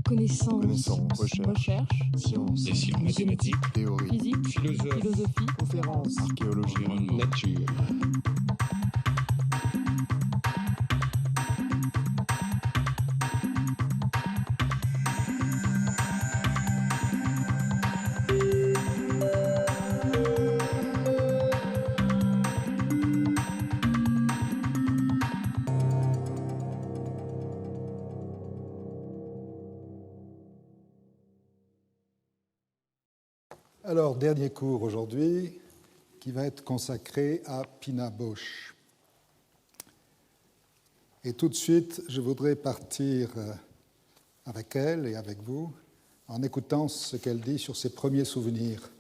Connaissance. Recherche. Sciences. Dessin, mathématiques. Théorie. Physique. Philosophie. Conférences. Archéologie. Nature. Alors, dernier cours aujourd'hui, qui va être consacré à Pina Bausch. Et tout de suite, je voudrais partir avec elle et avec vous en écoutant ce qu'elle dit sur ses premiers souvenirs,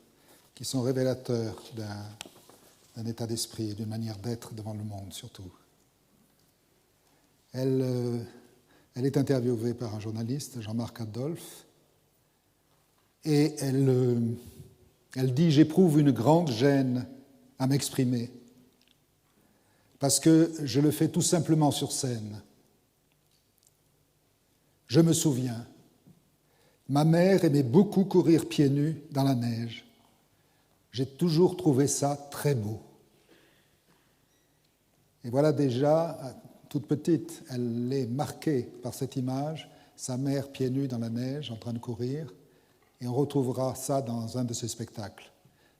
qui sont révélateurs d'un état d'esprit et d'une manière d'être devant le monde, surtout. Elle est interviewée par un journaliste, Jean-Marc Adolphe, et elle dit « J'éprouve une grande gêne à m'exprimer parce que je le fais tout simplement sur scène. Je me souviens, ma mère aimait beaucoup courir pieds nus dans la neige. J'ai toujours trouvé ça très beau. » Et voilà déjà, toute petite, elle est marquée par cette image, sa mère pieds nus dans la neige en train de courir. Et on retrouvera ça dans un de ses spectacles.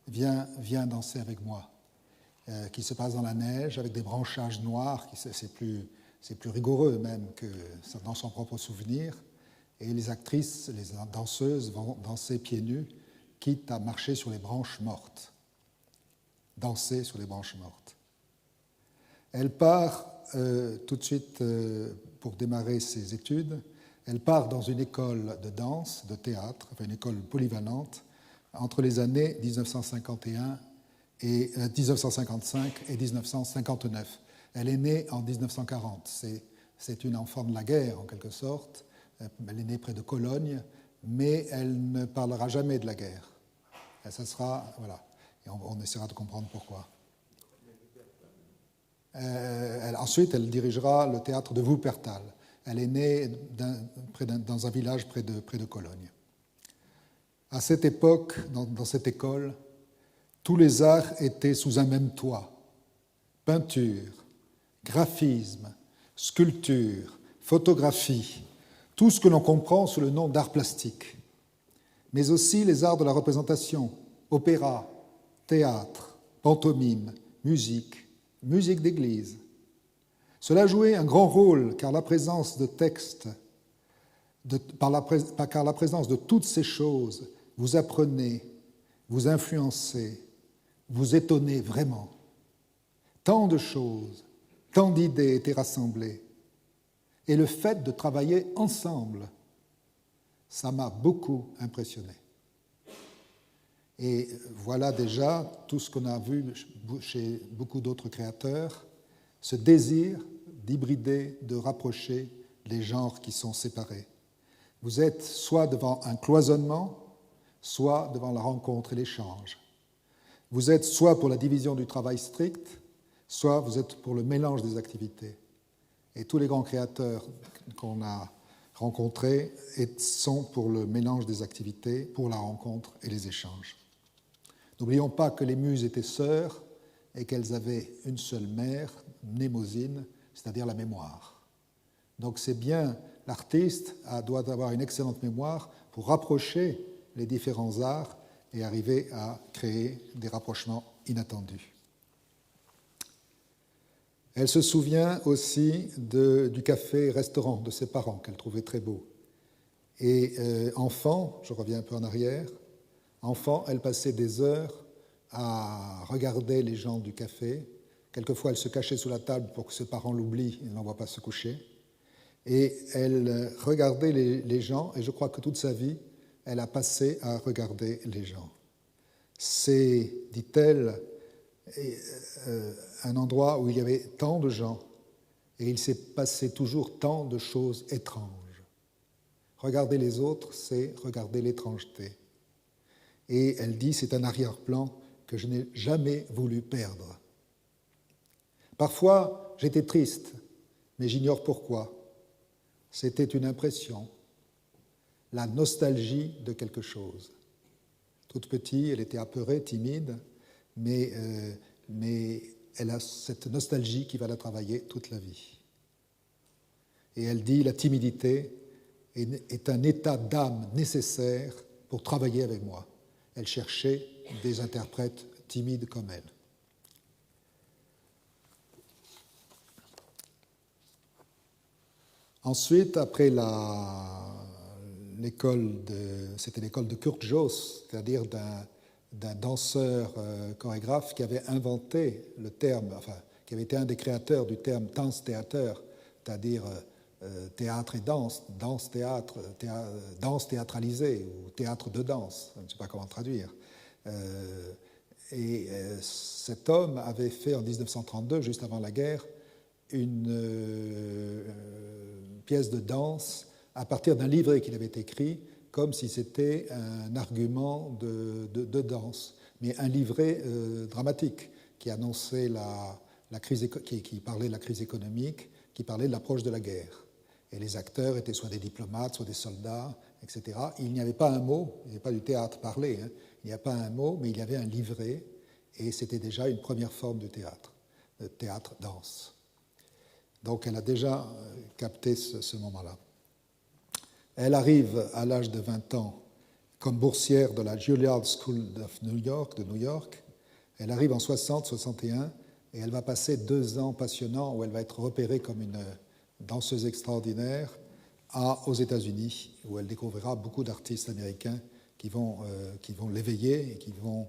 Viens danser avec moi, qui se passe dans la neige avec des branchages noirs. C'est plus rigoureux même que dans son propre souvenir. Et les actrices, les danseuses vont danser pieds nus, quitte à marcher sur les branches mortes. Danser sur les branches mortes. Elle part tout de suite pour démarrer ses études. Elle part dans une école de danse, de théâtre, enfin une école polyvalente, entre les années 1955 et 1959. Elle est née en 1940. C'est une enfant de la guerre, en quelque sorte. Elle est née près de Cologne, mais elle ne parlera jamais de la guerre. Et ça sera, voilà. Et on essaiera de comprendre pourquoi. Ensuite, elle dirigera le théâtre de Wuppertal. Elle est née dans un village près de Cologne. À cette époque, dans cette école, tous les arts étaient sous un même toit. Peinture, graphisme, sculpture, photographie, tout ce que l'on comprend sous le nom d'art plastique, mais aussi les arts de la représentation, opéra, théâtre, pantomime, musique d'église. Cela jouait un grand rôle car la présence de textes, car la présence de toutes ces choses vous apprenait, vous influençait, vous étonnait vraiment. Tant de choses, tant d'idées étaient rassemblées. Et le fait de travailler ensemble, ça m'a beaucoup impressionné. Et voilà déjà tout ce qu'on a vu chez beaucoup d'autres créateurs, ce désir d'hybrider, de rapprocher les genres qui sont séparés. Vous êtes soit devant un cloisonnement, soit devant la rencontre et l'échange. Vous êtes soit pour la division du travail strict, soit vous êtes pour le mélange des activités. Et tous les grands créateurs qu'on a rencontrés sont pour le mélange des activités, pour la rencontre et les échanges. N'oublions pas que les muses étaient sœurs et qu'elles avaient une seule mère, Mnémosyne, c'est-à-dire la mémoire. Donc c'est bien, l'artiste doit avoir une excellente mémoire pour rapprocher les différents arts et arriver à créer des rapprochements inattendus. Elle se souvient aussi du café-restaurant de ses parents, qu'elle trouvait très beau. Et enfant, je reviens un peu en arrière, enfant, elle passait des heures à regarder les gens du café. Quelquefois, elle se cachait sous la table pour que ses parents l'oublient et ne l'envoient pas se coucher. Et elle regardait les gens, et je crois que toute sa vie, elle a passé à regarder les gens. C'est, dit-elle, un endroit où il y avait tant de gens, et il s'est passé toujours tant de choses étranges. Regarder les autres, c'est regarder l'étrangeté. Et elle dit, c'est un arrière-plan que je n'ai jamais voulu perdre. Parfois, j'étais triste, mais j'ignore pourquoi. C'était une impression. la nostalgie de quelque chose. Toute petite, elle était apeurée, timide, mais elle a cette nostalgie qui va la travailler toute la vie. Et elle dit, la timidité est un état d'âme nécessaire pour travailler avec moi. Elle cherchait des interprètes timides comme elle. Ensuite, après c'était l'école de Kurt Jooss, c'est-à-dire d'un danseur chorégraphe qui avait inventé le terme, enfin, qui avait été un des créateurs du terme Tanztheater, c'est-à-dire théâtre et danse, danse-théâtre, danse théâtralisée ou théâtre de danse, je ne sais pas comment traduire. Cet homme avait fait en 1932, juste avant la guerre, une pièce de danse à partir d'un livret qu'il avait écrit, comme si c'était un argument de danse, mais un livret dramatique qui annonçait la crise, qui parlait de la crise économique, qui parlait de l'approche de la guerre. Et les acteurs étaient soit des diplomates, soit des soldats, etc. Il n'y avait pas un mot, il n'y avait pas du théâtre parlé, hein, il n'y a pas un mot, mais il y avait un livret, et c'était déjà une première forme de théâtre-danse. Donc elle a déjà capté ce moment-là. Elle arrive à l'âge de 20 ans comme boursière de la Juilliard School de New York. Elle arrive en 60-61 et elle va passer 2 ans passionnants où elle va être repérée comme une danseuse extraordinaire aux États-Unis, où elle découvrira beaucoup d'artistes américains qui vont l'éveiller et qui vont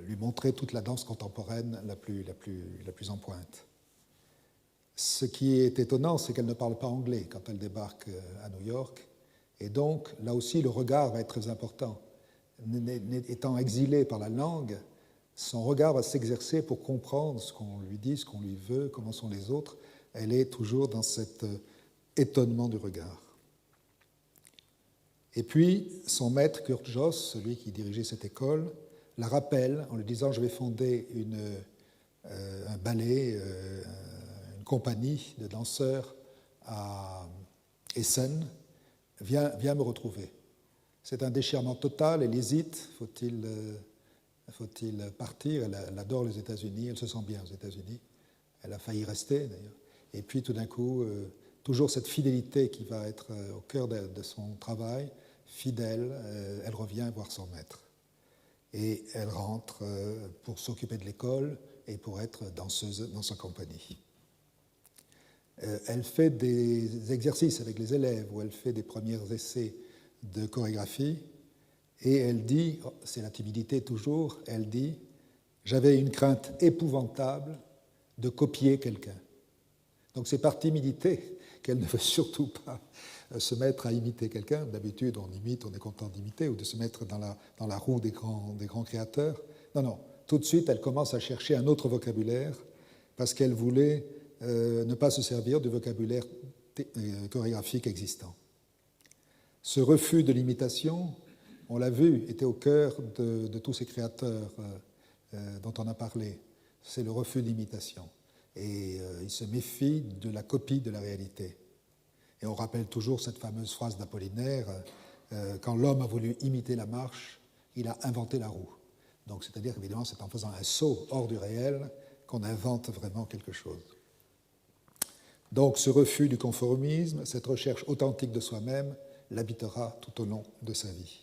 lui montrer toute la danse contemporaine la plus en pointe. Ce qui est étonnant, c'est qu'elle ne parle pas anglais quand elle débarque à New York, et donc là aussi le regard va être très important. Étant exilée par la langue, son regard va s'exercer pour comprendre ce qu'on lui dit, ce qu'on lui veut, comment sont les autres. Elle est toujours dans cet étonnement du regard. Et puis, son maître, Kurt Jooss, celui qui dirigeait cette école, la rappelle en lui disant « Je vais fonder un ballet, une compagnie de danseurs à Essen. Viens me retrouver. » C'est un déchirement total, elle hésite, faut-il partir? Elle adore les États-Unis, elle se sent bien aux États-Unis. Elle a failli rester d'ailleurs. Et puis tout d'un coup, toujours cette fidélité qui va être au cœur de son travail, fidèle, elle revient voir son maître. Et elle rentre pour s'occuper de l'école et pour être danseuse dans sa compagnie. Elle fait des exercices avec les élèves où elle fait des premiers essais de chorégraphie et elle dit, c'est la timidité toujours, elle dit « J'avais une crainte épouvantable de copier quelqu'un ». Donc c'est par timidité qu'elle ne veut surtout pas se mettre à imiter quelqu'un. D'habitude, on imite, on est content d'imiter ou de se mettre dans la roue des grands créateurs. Non, tout de suite, elle commence à chercher un autre vocabulaire parce qu'elle voulait ne pas se servir du vocabulaire chorégraphique existant. Ce refus de l'imitation, on l'a vu, était au cœur de tous ces créateurs dont on a parlé. C'est le refus d'imitation. Et il se méfie de la copie de la réalité. Et on rappelle toujours cette fameuse phrase d'Apollinaire, quand l'homme a voulu imiter la marche, il a inventé la roue. Donc c'est-à-dire qu'évidemment, c'est en faisant un saut hors du réel qu'on invente vraiment quelque chose. Donc ce refus du conformisme, cette recherche authentique de soi-même, l'habitera tout au long de sa vie.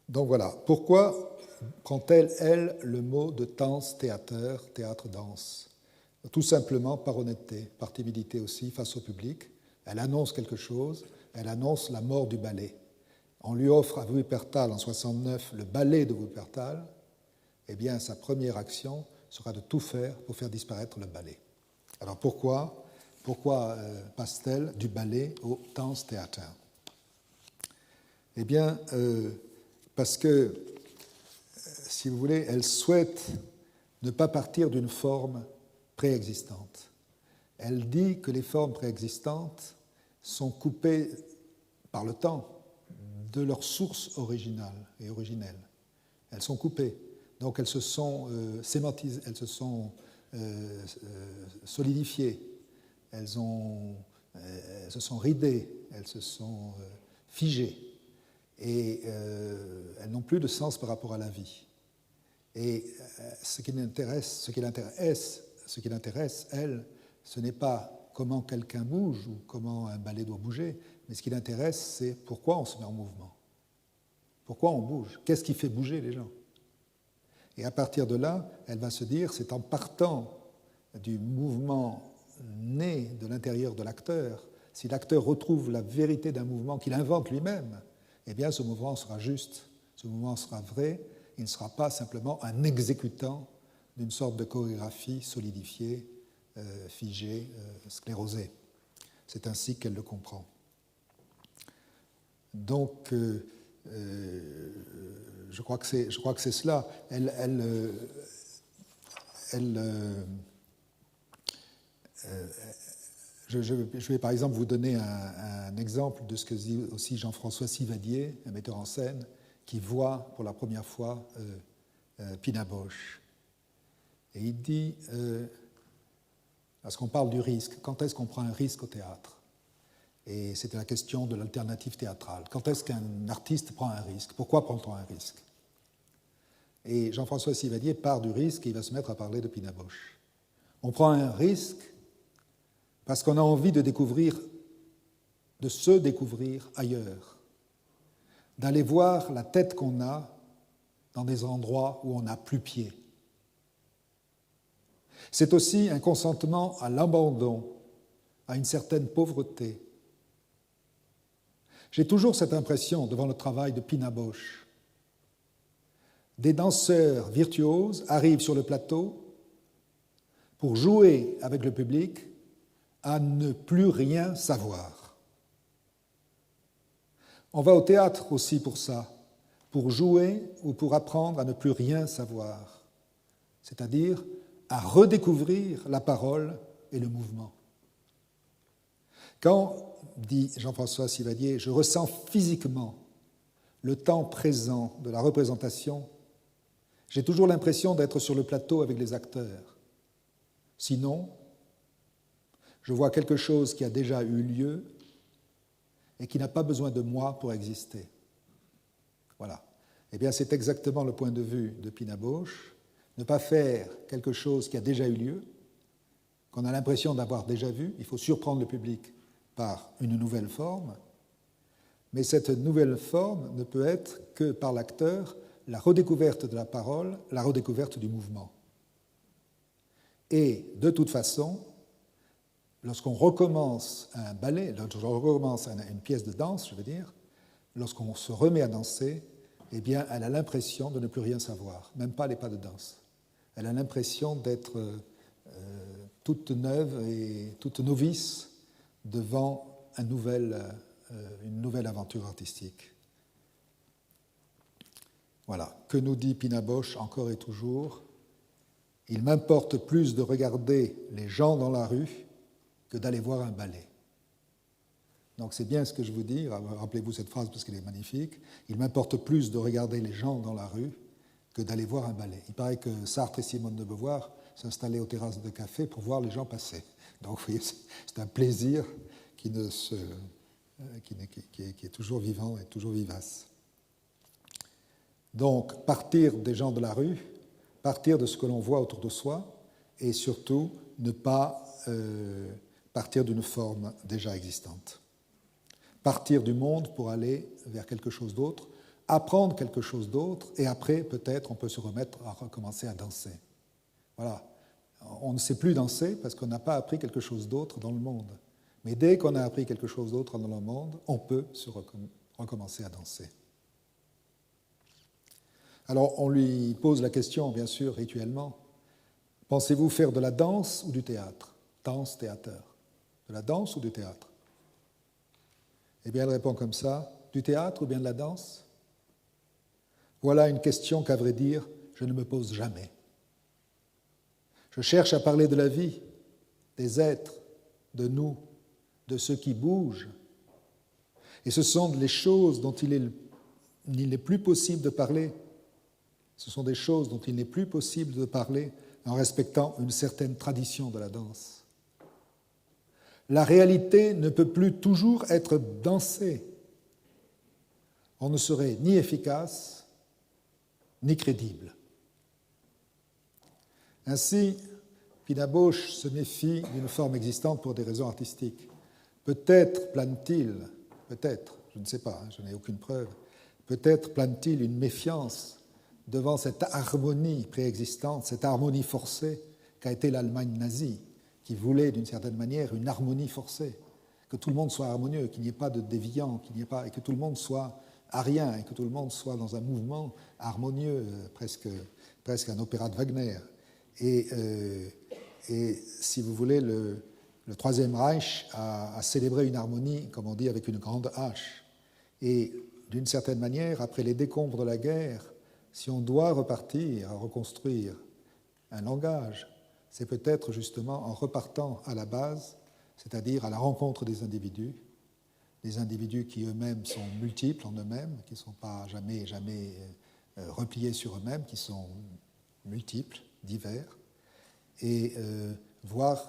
Donc voilà, pourquoi prend-elle, elle, le mot de Tanztheater, théâtre-danse? Tout simplement par honnêteté, par timidité aussi, face au public. Elle annonce quelque chose, elle annonce la mort du ballet. On lui offre à Wuppertal en 1969 le ballet de Wuppertal. Eh bien, sa première action sera de tout faire pour faire disparaître le ballet. Alors pourquoi passe-t-elle du ballet au Tanztheater? Eh bien, parce que, si vous voulez, elle souhaite ne pas partir d'une forme préexistante. Elle dit que les formes préexistantes sont coupées par le temps de leur source originale et originelle. Elles sont coupées. Donc elles se sont sémantisées, elles se sont solidifiées. se sont ridées, elles se sont figées, et elles n'ont plus de sens par rapport à la vie. Et ce qui l'intéresse, elle, ce n'est pas comment quelqu'un bouge ou comment un balai doit bouger, mais ce qui l'intéresse, c'est pourquoi on se met en mouvement. Pourquoi on bouge? Qu'est-ce qui fait bouger les gens? Et à partir de là, elle va se dire, c'est en partant du mouvement né de l'intérieur de l'acteur, si l'acteur retrouve la vérité d'un mouvement qu'il invente lui-même, eh bien ce mouvement sera juste, ce mouvement sera vrai, il ne sera pas simplement un exécutant d'une sorte de chorégraphie solidifiée, figée, sclérosée. C'est ainsi qu'elle le comprend. Donc, je crois que c'est cela. Je vais par exemple vous donner un exemple de ce que dit aussi Jean-François Sivadier, un metteur en scène, qui voit pour la première fois Pina Bausch. Et il dit, parce qu'on parle du risque, quand est-ce qu'on prend un risque au théâtre? Et c'était la question de l'alternative théâtrale. Quand est-ce qu'un artiste prend un risque? Pourquoi prend-on un risque? Et Jean-François Sivadier part du risque et il va se mettre à parler de Pina Bausch. On prend un risque parce qu'on a envie de se découvrir ailleurs, d'aller voir la tête qu'on a dans des endroits où on n'a plus pied. C'est aussi un consentement à l'abandon, à une certaine pauvreté. J'ai toujours cette impression devant le travail de Pina Bausch. Des danseurs virtuoses arrivent sur le plateau pour jouer avec le public à ne plus rien savoir. On va au théâtre aussi pour ça, pour jouer ou pour apprendre à ne plus rien savoir, c'est-à-dire à redécouvrir la parole et le mouvement. Quand, dit Jean-François Sivadier, je ressens physiquement le temps présent de la représentation, j'ai toujours l'impression d'être sur le plateau avec les acteurs. Sinon, je vois quelque chose qui a déjà eu lieu et qui n'a pas besoin de moi pour exister. Voilà. Eh bien, c'est exactement le point de vue de Pina Bausch, ne pas faire quelque chose qui a déjà eu lieu, qu'on a l'impression d'avoir déjà vu, il faut surprendre le public par une nouvelle forme, mais cette nouvelle forme ne peut être que par l'acteur la redécouverte de la parole, la redécouverte du mouvement. Et de toute façon, lorsqu'on recommence un ballet, lorsqu'on recommence une pièce de danse, je veux dire, lorsqu'on se remet à danser, eh bien, elle a l'impression de ne plus rien savoir, même pas les pas de danse. Elle a l'impression d'être toute neuve et toute novice devant une nouvelle aventure artistique. Voilà. Que nous dit Pina Bausch encore et toujours? Il m'importe plus de regarder les gens dans la rue que d'aller voir un ballet. Donc c'est bien ce que je vous dis, rappelez-vous cette phrase parce qu'elle est magnifique. Il m'importe plus de regarder les gens dans la rue que d'aller voir un ballet. Il paraît que Sartre et Simone de Beauvoir s'installaient aux terrasses de café pour voir les gens passer. Donc vous voyez, c'est un plaisir qui est toujours vivant et toujours vivace. Donc partir des gens de la rue, partir de ce que l'on voit autour de soi et surtout ne pas partir d'une forme déjà existante. Partir du monde pour aller vers quelque chose d'autre, apprendre quelque chose d'autre, et après, peut-être, on peut se remettre à recommencer à danser. Voilà. On ne sait plus danser parce qu'on n'a pas appris quelque chose d'autre dans le monde. Mais dès qu'on a appris quelque chose d'autre dans le monde, on peut recommencer à danser. Alors, on lui pose la question, bien sûr, rituellement, pensez-vous faire de la danse ou du théâtre? Danse, théâtre. De la danse ou du théâtre? Eh bien, elle répond comme ça, du théâtre ou bien de la danse? Voilà une question qu'à vrai dire, je ne me pose jamais. Je cherche à parler de la vie, des êtres, de nous, de ceux qui bougent. Et ce sont les choses dont il n'est plus possible de parler. Ce sont des choses dont il n'est plus possible de parler en respectant une certaine tradition de la danse. La réalité ne peut plus toujours être dansée. On ne serait ni efficace, ni crédible. Ainsi, Pina Bausch se méfie d'une forme existante pour des raisons artistiques. Peut-être plane-t-il, peut-être, je ne sais pas, je n'ai aucune preuve, peut-être plane-t-il une méfiance devant cette harmonie préexistante, cette harmonie forcée qu'a été l'Allemagne nazie, qui voulait d'une certaine manière une harmonie forcée, que tout le monde soit harmonieux, qu'il n'y ait pas de déviant, et que tout le monde soit arien, et que tout le monde soit dans un mouvement harmonieux, presque un opéra de Wagner. Et si vous voulez, le Troisième Reich a célébré une harmonie, comme on dit, avec une grande H. Et d'une certaine manière, après les décombres de la guerre, si on doit repartir à reconstruire un langage, c'est peut-être justement en repartant à la base, c'est-à-dire à la rencontre des individus qui eux-mêmes sont multiples en eux-mêmes, qui ne sont pas jamais repliés sur eux-mêmes, qui sont multiples, divers, et voir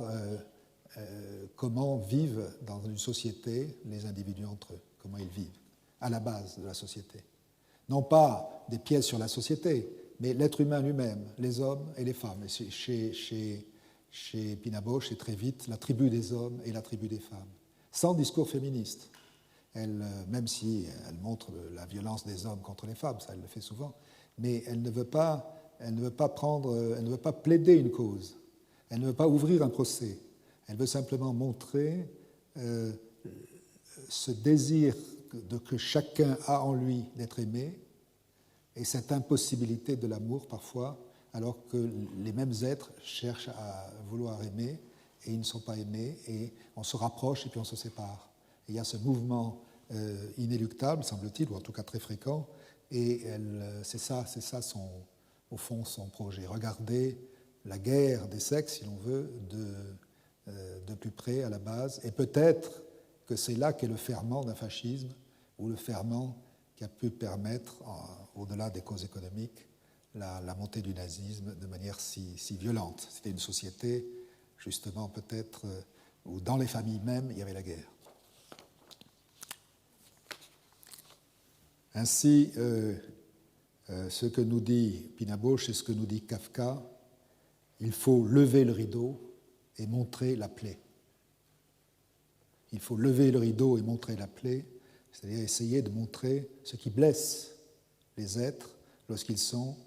comment vivent dans une société les individus entre eux, comment ils vivent, à la base de la société. Non pas des pièces sur la société, mais l'être humain lui-même, les hommes et les femmes. Et chez Pina Bausch, c'est très vite la tribu des hommes et la tribu des femmes, sans discours féministe. Même si elle montre la violence des hommes contre les femmes, ça elle le fait souvent, mais elle ne veut pas plaider une cause, elle ne veut pas ouvrir un procès, elle veut simplement montrer ce désir que chacun a en lui d'être aimé et cette impossibilité de l'amour parfois, alors que les mêmes êtres cherchent à vouloir aimer et ils ne sont pas aimés et on se rapproche et puis on se sépare. Et il y a ce mouvement inéluctable, semble-t-il, ou en tout cas très fréquent, et c'est ça au fond son projet. Regarder la guerre des sexes, si l'on veut, de plus près à la base, et peut-être que c'est là qu'est le ferment d'un fascisme, ou le ferment qui a pu permettre, au-delà des causes économiques, la montée du nazisme de manière si violente. C'était une société, justement, peut-être, où dans les familles mêmes, il y avait la guerre. Ainsi, ce que nous dit Pina Bausch et ce que nous dit Kafka, il faut lever le rideau et montrer la plaie. Il faut lever le rideau et montrer la plaie, c'est-à-dire essayer de montrer ce qui blesse les êtres lorsqu'ils sont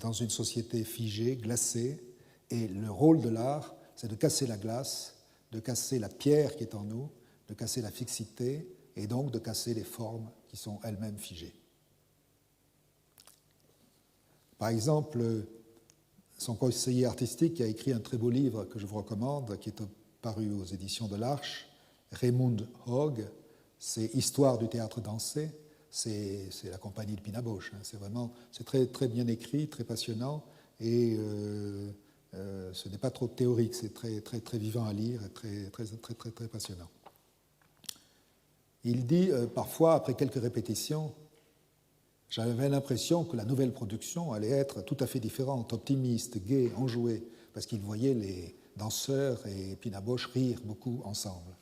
dans une société figée, glacée. Et le rôle de l'art, c'est de casser la glace, de casser la pierre qui est en nous, de casser la fixité et donc de casser les formes qui sont elles-mêmes figées. Par exemple, son conseiller artistique a écrit un très beau livre que je vous recommande, qui est paru aux éditions de l'Arche, Raymond Hogg, c'est Histoire du théâtre dansé, c'est la compagnie de Pina Bausch. C'est très, très bien écrit, très passionnant, et ce n'est pas trop théorique, c'est très, très, très vivant à lire et très, très, très, très, très passionnant. Il dit parfois, après quelques répétitions, j'avais l'impression que la nouvelle production allait être tout à fait différente, optimiste, gaie, enjouée, parce qu'il voyait les danseurs et Pina Bausch rire beaucoup ensemble.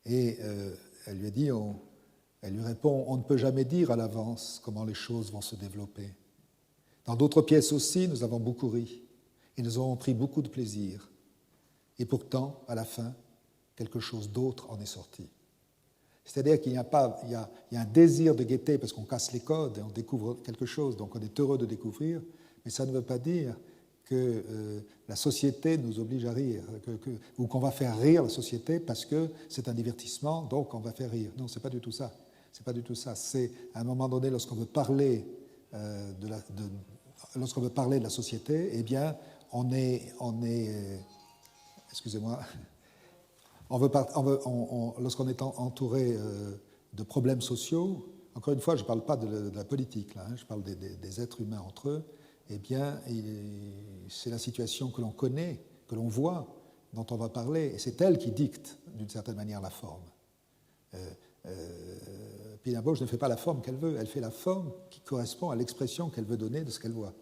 Et elle lui répond, on ne peut jamais dire à l'avance comment les choses vont se développer. Dans d'autres pièces aussi, nous avons beaucoup ri et nous avons pris beaucoup de plaisir. Et pourtant, à la fin, quelque chose d'autre en est sorti. C'est-à-dire qu'il y a un désir de gaieté parce qu'on casse les codes et on découvre quelque chose, donc on est heureux de découvrir, mais ça ne veut pas dire que la société nous oblige à rire, ou qu'on va faire rire la société parce que c'est un divertissement, donc on va faire rire. Non, c'est pas du tout ça. C'est pas du tout ça. C'est à un moment donné, lorsqu'on veut parler de la société, eh bien, excusez-moi. Lorsqu'on est entouré de problèmes sociaux, encore une fois, je ne parle pas de la politique, là, je parle des êtres humains entre eux, eh bien, c'est la situation que l'on connaît, que l'on voit, dont on va parler, et c'est elle qui dicte, d'une certaine manière, la forme. Pina Bausch ne fait pas la forme qu'elle veut, elle fait la forme qui correspond à l'expression qu'elle veut donner de ce qu'elle voit.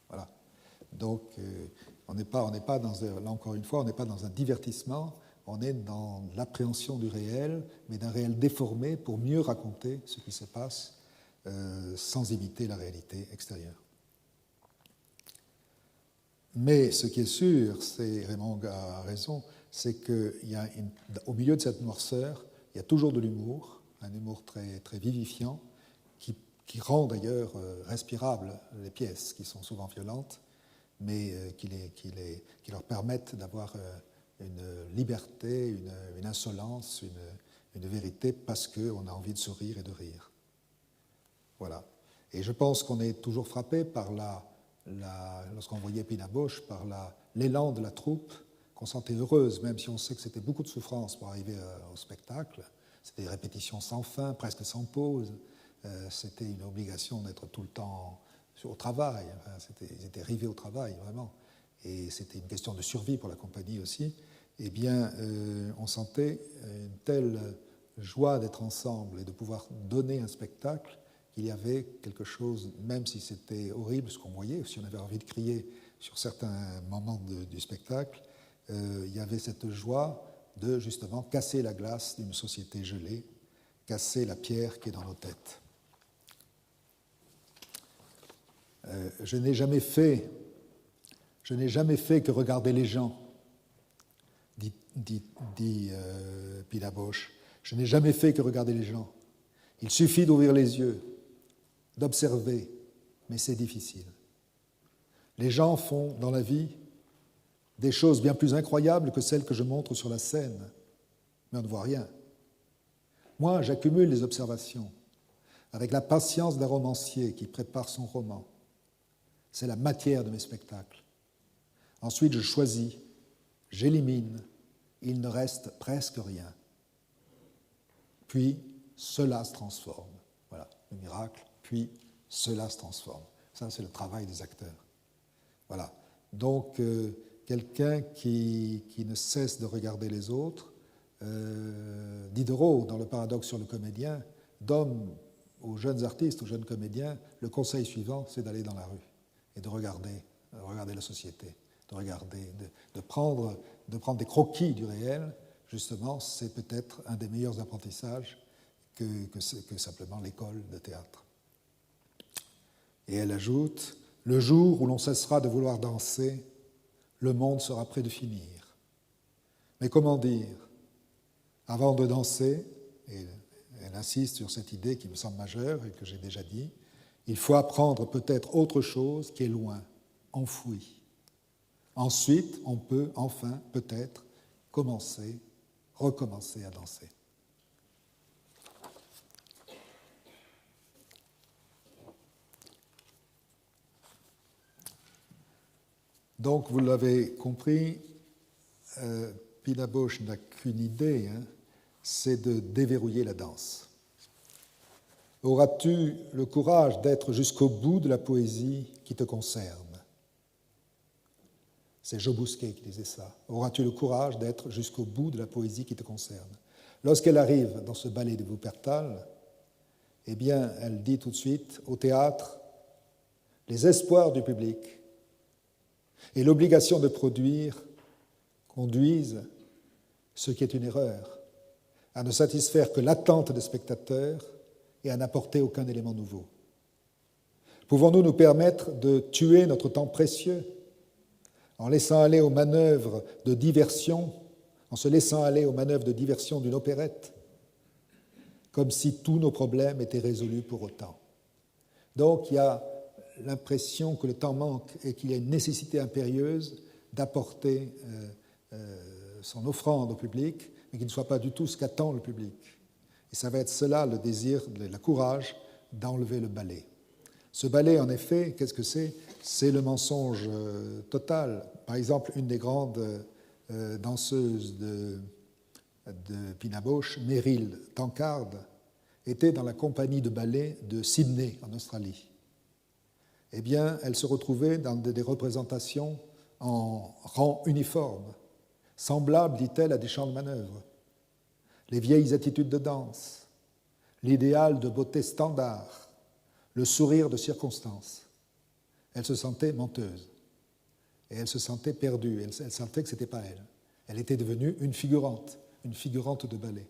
Voilà. Donc, on n'est pas dans, là encore une fois, on n'est pas dans un divertissement, on est dans l'appréhension du réel, mais d'un réel déformé pour mieux raconter ce qui se passe sans imiter la réalité extérieure. Mais ce qui est sûr, c'est, Raymond a raison, c'est qu'au milieu de cette noirceur, il y a toujours de l'humour, un humour très, très vivifiant, qui rend d'ailleurs respirables les pièces, qui sont souvent violentes, mais qui leur permettent d'avoir une liberté, une insolence, une vérité, parce qu'on a envie de sourire et de rire. Voilà. Et je pense qu'on est toujours frappé par lorsqu'on voyait Pina Bausch, par l'élan de la troupe, qu'on sentait heureuse, même si on sait que c'était beaucoup de souffrance pour arriver au spectacle. C'était des répétitions sans fin, presque sans pause. C'était une obligation d'être tout le temps au travail. Ils étaient rivés au travail, vraiment. Et c'était une question de survie pour la compagnie aussi. Eh bien, on sentait une telle joie d'être ensemble et de pouvoir donner un spectacle qu'il y avait quelque chose, même si c'était horrible ce qu'on voyait, si on avait envie de crier sur certains moments du spectacle, il y avait cette joie de justement casser la glace d'une société gelée, casser la pierre qui est dans nos têtes. Je n'ai jamais fait que regarder les gens, dit Pina Bausch. Je n'ai jamais fait que regarder les gens. Il suffit d'ouvrir les yeux, d'observer, mais c'est difficile. Les gens font dans la vie des choses bien plus incroyables que celles que je montre sur la scène, mais on ne voit rien. Moi, j'accumule les observations avec la patience d'un romancier qui prépare son roman. C'est la matière de mes spectacles. Ensuite, je choisis, j'élimine, il ne reste presque rien. Puis, cela se transforme. Voilà, le miracle, puis cela se transforme. Ça, c'est le travail des acteurs. Voilà. Donc, quelqu'un qui ne cesse de regarder les autres, Diderot, dans le paradoxe sur le comédien, donne aux jeunes artistes, aux jeunes comédiens, le conseil suivant, c'est d'aller dans la rue et de regarder la société, de prendre des croquis du réel. Justement, c'est peut-être un des meilleurs apprentissages que simplement l'école de théâtre. Et elle ajoute, le jour où l'on cessera de vouloir danser, le monde sera près de finir. Mais comment dire? Avant de danser, et elle insiste sur cette idée qui me semble majeure et que j'ai déjà dit, il faut apprendre peut-être autre chose qui est loin, enfoui. Ensuite, on peut enfin, peut-être, recommencer à danser. Donc, vous l'avez compris, Pina Bausch n'a qu'une idée, c'est de déverrouiller la danse. Auras-tu le courage d'être jusqu'au bout de la poésie qui te concerne? C'est Joe Bousquet qui disait ça. Auras-tu le courage d'être jusqu'au bout de la poésie qui te concerne? Lorsqu'elle arrive dans ce ballet de Wuppertal, eh bien, elle dit tout de suite, au théâtre, les espoirs du public et l'obligation de produire conduisent, ce qui est une erreur, à ne satisfaire que l'attente des spectateurs et à n'apporter aucun élément nouveau. Pouvons-nous nous permettre de tuer notre temps précieux en laissant aller aux manœuvres de diversion, en se laissant aller aux manœuvres de diversion d'une opérette, comme si tous nos problèmes étaient résolus pour autant? Donc il y a l'impression que le temps manque et qu'il y a une nécessité impérieuse d'apporter son offrande au public, mais qui ne soit pas du tout ce qu'attend le public. Et ça va être cela, le désir, le courage d'enlever le balai. Ce balai, en effet, qu'est-ce que c'est? C'est le mensonge total. Par exemple, une des grandes danseuses de Pina Bausch, Meryl Tankard, était dans la compagnie de ballet de Sydney, en Australie. Eh bien, elle se retrouvait dans des représentations en rang uniforme, semblables, dit-elle, à des champs de manœuvre. Les vieilles attitudes de danse, l'idéal de beauté standard, le sourire de circonstance. Elle se sentait menteuse et elle se sentait perdue, elle sentait que ce n'était pas elle. Elle était devenue une figurante de ballet.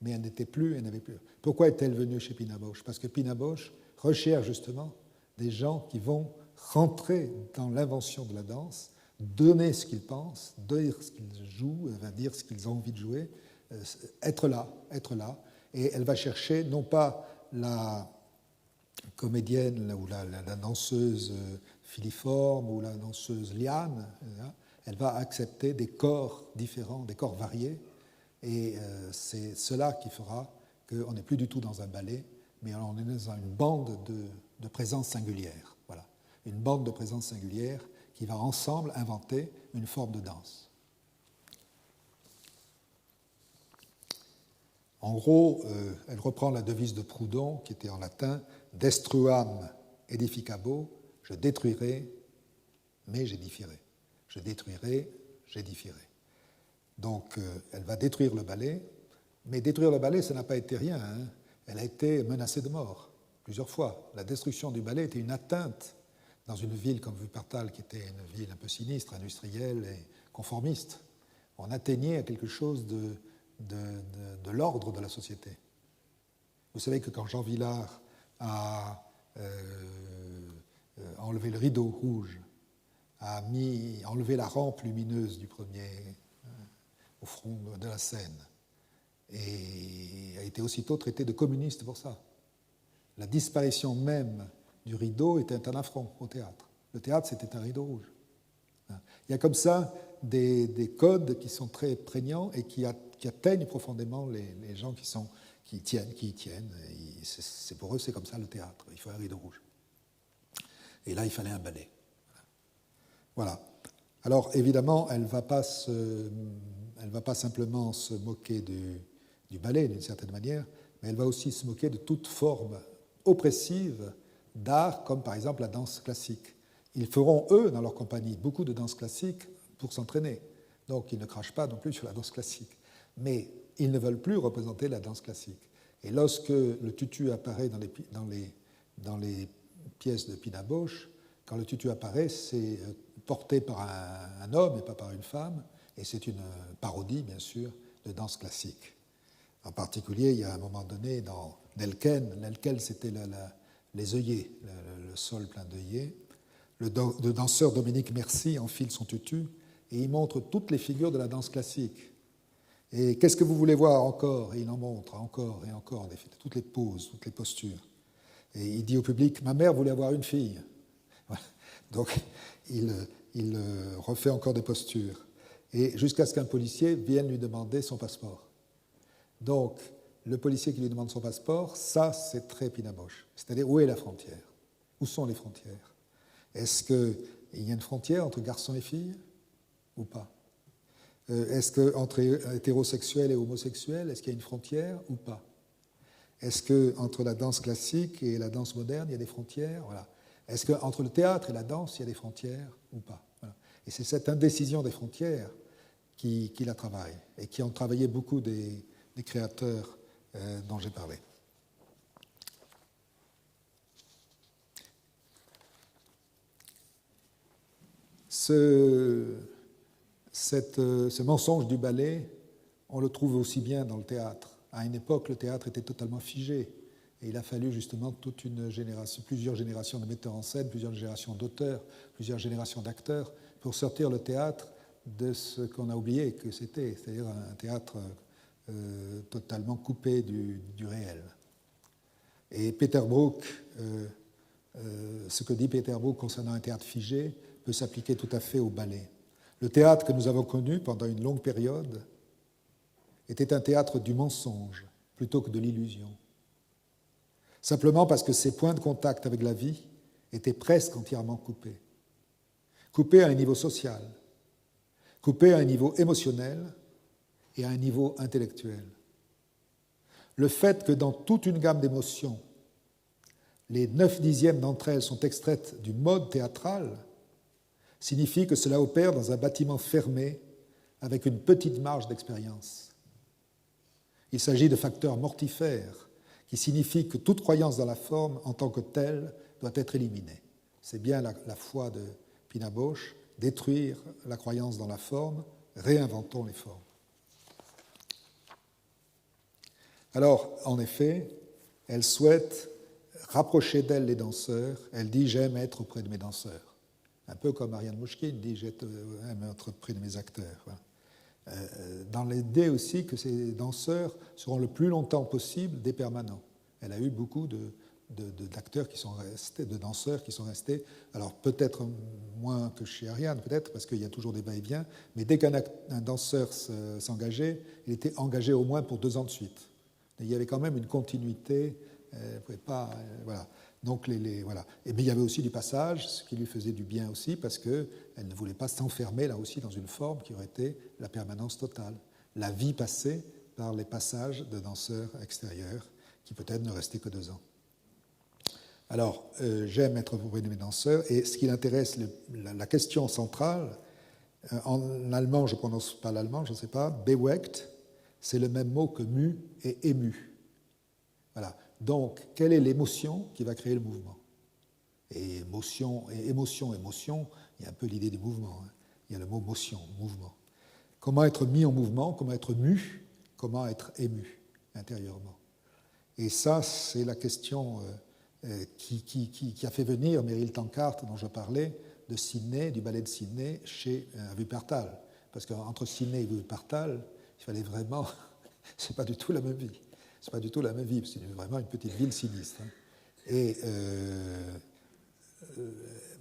Mais elle n'était plus, elle n'avait plus. Pourquoi est-elle venue chez Pina Bausch? Parce que Pina Bausch recherche justement des gens qui vont rentrer dans l'invention de la danse, donner ce qu'ils pensent, dire ce qu'ils jouent, dire ce qu'ils ont envie de jouer, être là. Et elle va chercher non pas la comédienne ou la danseuse filiforme ou la danseuse liane, elle va accepter des corps différents, des corps variés, et c'est cela qui fera qu'on n'est plus du tout dans un ballet, mais on est dans une bande de présence singulière. Voilà, une bande de présence singulière qui va ensemble inventer une forme de danse. En gros, elle reprend la devise de Proudhon, qui était en latin « Destruam edificabo », je détruirai, mais j'édifierai. Je détruirai, j'édifierai. Donc, elle va détruire le ballet, mais détruire le ballet, ça n'a pas été rien. Hein. Elle a été menacée de mort plusieurs fois. La destruction du ballet était une atteinte dans une ville comme Wuppertal, qui était une ville un peu sinistre, industrielle et conformiste. On atteignait à quelque chose de l'ordre de la société. Vous savez que quand Jean Vilar a enlevé le rideau rouge, a enlevé la rampe lumineuse du premier au front de la Seine, et a été aussitôt traité de communiste pour ça. La disparition même du rideau était un affront au théâtre. Le théâtre, c'était un rideau rouge. Il y a comme ça des codes qui sont très prégnants et qui atteignent profondément les gens qui y tiennent. C'est pour eux, c'est comme ça le théâtre. Il faut un rideau rouge. Et là, il fallait un ballet. Voilà. Alors, évidemment, elle ne va pas simplement se moquer du ballet, d'une certaine manière, mais elle va aussi se moquer de toute forme oppressive d'art, comme par exemple la danse classique. Ils feront, eux, dans leur compagnie, beaucoup de danse classique pour s'entraîner. Donc, ils ne crachent pas non plus sur la danse classique. Mais ils ne veulent plus représenter la danse classique. Et lorsque le tutu apparaît dans les pièces de Pina Bausch, quand le tutu apparaît, c'est porté par un homme et pas par une femme, et c'est une parodie, bien sûr, de danse classique. En particulier, il y a un moment donné, dans Nelken, c'était les œillets, le sol plein d'œillets. Le danseur Dominique Merci enfile son tutu et il montre toutes les figures de la danse classique. Et qu'est-ce que vous voulez voir encore? Et il en montre encore et encore, toutes les poses, toutes les postures. Et il dit au public, ma mère voulait avoir une fille. Voilà. Donc, il refait encore des postures. Et jusqu'à ce qu'un policier vienne lui demander son passeport. Donc, le policier qui lui demande son passeport, ça, c'est très Pina Bausch. C'est-à-dire, où est la frontière? Où sont les frontières? Est-ce qu'il y a une frontière entre garçons et filles ou pas? Est-ce qu'entre hétérosexuels et homosexuels, est-ce qu'il y a une frontière ou pas? Est-ce qu'entre la danse classique et la danse moderne, il y a des frontières? Voilà. Est-ce qu'entre le théâtre et la danse, il y a des frontières ou pas? Voilà. Et c'est cette indécision des frontières qui la travaille et qui ont travaillé beaucoup des créateurs dont j'ai parlé. Ce mensonge du ballet, on le trouve aussi bien dans le théâtre. À une époque, le théâtre était totalement figé. Et il a fallu justement toute une génération, plusieurs générations de metteurs en scène, plusieurs générations d'auteurs, plusieurs générations d'acteurs, pour sortir le théâtre de ce qu'on a oublié que c'était, c'est-à-dire un théâtre totalement coupé du réel. Et Peter Brook, ce que dit Peter Brook concernant un théâtre figé peut s'appliquer tout à fait au ballet. Le théâtre que nous avons connu pendant une longue période était un théâtre du mensonge plutôt que de l'illusion. Simplement parce que ses points de contact avec la vie étaient presque entièrement coupés. Coupés à un niveau social, coupés à un niveau émotionnel et à un niveau intellectuel. Le fait que dans toute une gamme d'émotions, les 9/10 d'entre elles sont extraites du mode théâtral signifie que cela opère dans un bâtiment fermé avec une petite marge d'expérience. Il s'agit de facteurs mortifères qui signifient que toute croyance dans la forme en tant que telle doit être éliminée. C'est bien la foi de Pina Bausch, détruire la croyance dans la forme réinventons les formes. Alors, en effet, elle souhaite rapprocher d'elle les danseurs. Elle dit « j'aime être auprès de mes danseurs ». Un peu comme Ariane Mouchkine dit « j'aime être auprès de mes acteurs ». Voilà. Dans l'idée aussi que ces danseurs seront le plus longtemps possible des permanents. Elle a eu beaucoup d'acteurs qui sont restés, de danseurs qui sont restés, alors peut-être moins que chez Ariane, peut-être, parce qu'il y a toujours des va-et-vient, mais dès qu'un danseur s'engageait, il était engagé au moins pour 2 ans de suite. Il y avait quand même une continuité, pouvait pas, voilà. Donc voilà. Et bien il y avait aussi du passage, ce qui lui faisait du bien aussi, parce qu'elle ne voulait pas s'enfermer là aussi dans une forme qui aurait été la permanence totale. La vie passée par les passages de danseurs extérieurs, qui peut-être ne restaient que 2 ans. Alors, j'aime être auprès de mes danseurs, et ce qui l'intéresse, la question centrale, en allemand, je ne prononce pas l'allemand, je ne sais pas, bewegt, c'est le même mot que mu et ému. Voilà. Donc, quelle est l'émotion qui va créer le mouvement? Et émotion, il y a un peu l'idée du mouvement. Hein. Il y a le mot motion, mouvement. Comment être mis en mouvement, comment être mu, comment être ému intérieurement. Et ça, c'est la question qui a fait venir Meryl Tankard, dont je parlais, de Sydney, du ballet de Sydney, chez Wuppertal. Parce qu'entre Sydney et Wuppertal, il fallait vraiment... c'est pas du tout la même vie. C'est pas du tout la même vie, c'est vraiment une petite ville sinistre. Hein.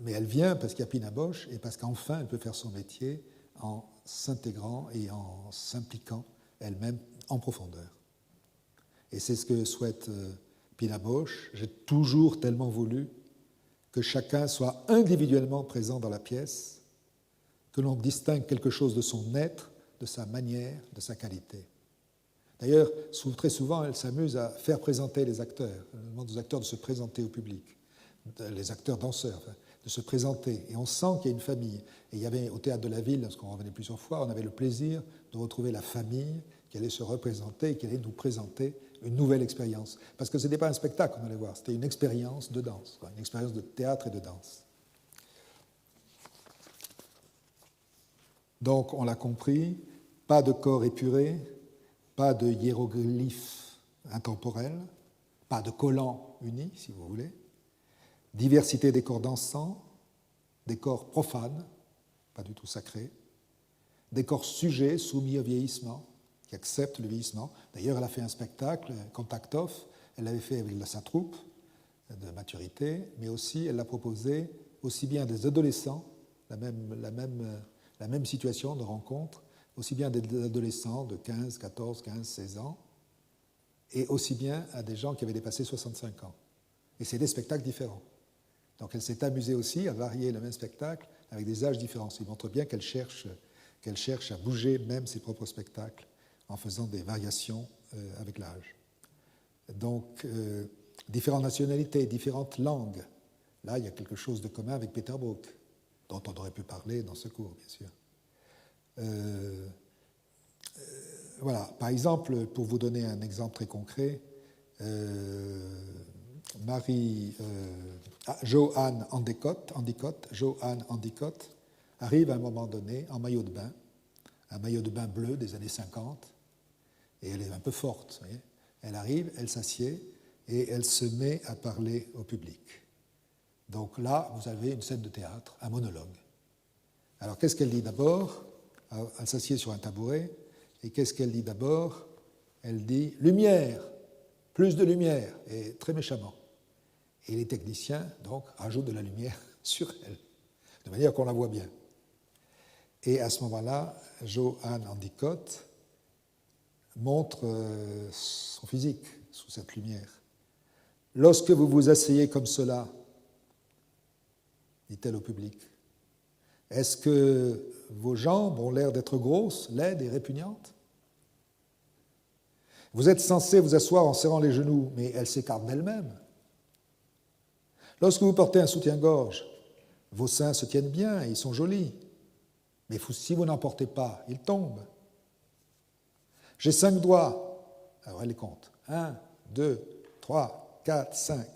Mais elle vient parce qu'il y a Pina Bausch et parce qu'enfin elle peut faire son métier en s'intégrant et en s'impliquant elle-même en profondeur. Et c'est ce que souhaite Pina Bausch. J'ai toujours tellement voulu que chacun soit individuellement présent dans la pièce, que l'on distingue quelque chose de son être, de sa manière, de sa qualité. D'ailleurs, très souvent, elle s'amuse à faire présenter les acteurs. Elle demande aux acteurs de se présenter au public, les acteurs danseurs, enfin, de se présenter. Et on sent qu'il y a une famille. Et il y avait au Théâtre de la Ville, lorsqu'on revenait plusieurs fois, on avait le plaisir de retrouver la famille qui allait se représenter et qui allait nous présenter une nouvelle expérience. Parce que ce n'était pas un spectacle qu'on allait voir, c'était une expérience de danse, une expérience de théâtre et de danse. Donc, on l'a compris, pas de corps épuré, pas de hiéroglyphes intemporels, pas de collants unis, si vous voulez, diversité des corps dansants, des corps profanes, pas du tout sacrés, des corps sujets soumis au vieillissement, qui acceptent le vieillissement. D'ailleurs, elle a fait un spectacle, Contact Off, elle l'avait fait avec sa troupe de maturité, mais aussi elle l'a proposé aussi bien à des adolescents, la même situation de rencontre, aussi bien des adolescents de 15, 14, 15, 16 ans, et aussi bien à des gens qui avaient dépassé 65 ans. Et c'est des spectacles différents. Donc elle s'est amusée aussi à varier le même spectacle avec des âges différents. Ça montre bien qu'elle cherche à bouger même ses propres spectacles en faisant des variations avec l'âge. Donc, différentes nationalités, différentes langues. Là, il y a quelque chose de commun avec Peter Brook, dont on aurait pu parler dans ce cours, bien sûr. Voilà, par exemple, pour vous donner un exemple très concret, Joanne Endicott arrive à un moment donné en maillot de bain, un maillot de bain bleu des années 50, et elle est un peu forte. Vous voyez. Elle arrive, elle s'assied et elle se met à parler au public. Donc là, vous avez une scène de théâtre, un monologue. Alors qu'est-ce qu'elle dit d'abord? Elle s'assied sur un tabouret, et qu'est-ce qu'elle dit d'abord? Elle dit « lumière, plus de lumière », et très méchamment. Et les techniciens, donc, rajoutent de la lumière sur elle, de manière qu'on la voit bien. Et à ce moment-là, Joanne Endicott montre son physique sous cette lumière. « Lorsque vous vous asseyez comme cela, dit-elle au public, est-ce que vos jambes ont l'air d'être grosses, laides et répugnantes? Vous êtes censé vous asseoir en serrant les genoux, mais elles s'écartent d'elles-mêmes. Lorsque vous portez un soutien-gorge, vos seins se tiennent bien et ils sont jolis. Mais si vous n'en portez pas, ils tombent. J'ai 5 doigts. Alors elle les compte. 1, 2, 3, 4, 5.